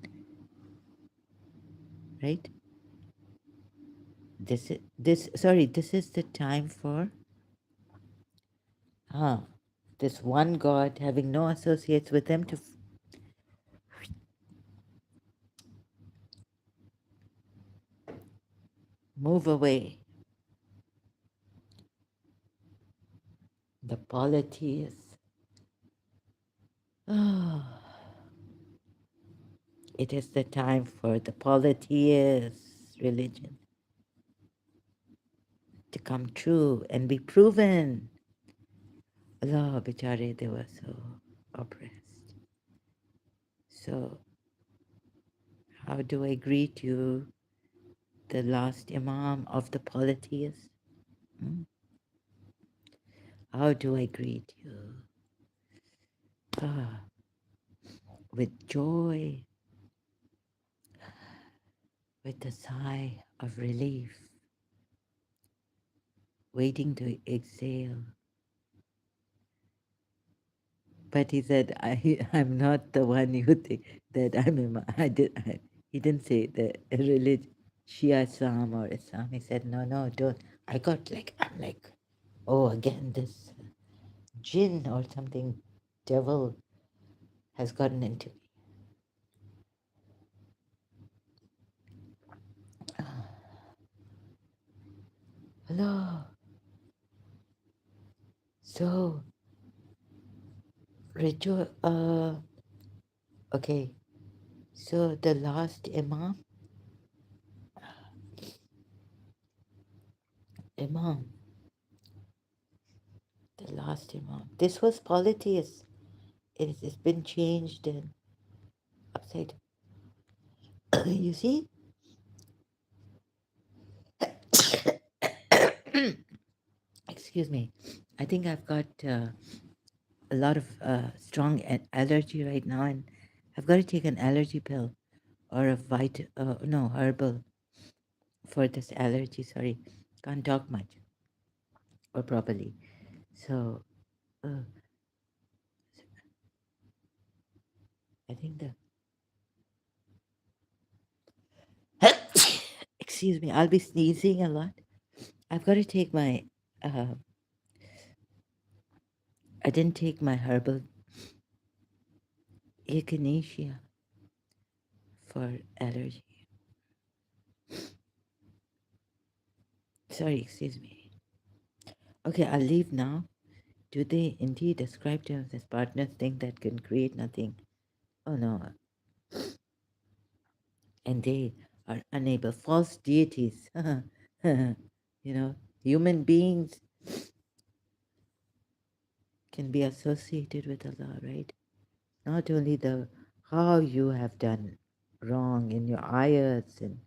right? This is the time for ah, this one God having no associates with him to move away the polytheists. Ah, it is the time for the polytheist religion to come true and be proven. Allah, bichare, they were so oppressed. So, how do I greet you, the last Imam of the polytheists? Hmm? How do I greet you? Ah, with joy, with a sigh of relief, waiting to exhale. But he said, I'm not the one you think that I'm Imam. He didn't say the religion, Shia Islam or Islam. He said, no, no, don't. I'm like, oh, again, this jinn or something, devil has gotten into me. Hello. So, okay. So the last Imam, Imam, the last Imam. This was polytheist. It's been changed and upside. You see? Excuse me. I think I've got a lot of strong allergy right now, and I've got to take an allergy pill or a no, herbal for this allergy. Sorry, can't talk much or properly. So uh, I think the excuse me, I'll be sneezing a lot. I've got to take my. Uh, I didn't take my herbal echinacea for allergy. Sorry, excuse me. Okay, I'll leave now. Do they indeed describe them as partners think that can create nothing? Oh no, and they are unable. False deities. Human beings can be associated with Allah, right? Not only the how you have done wrong in your ayats and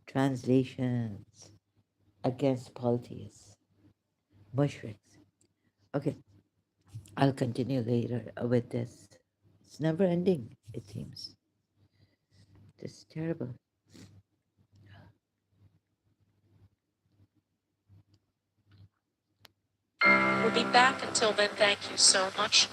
translations against polytheists, mushriks. Okay, I'll continue later with this. It's never ending, it seems. This is terrible. We'll be back. Until then, thank you so much.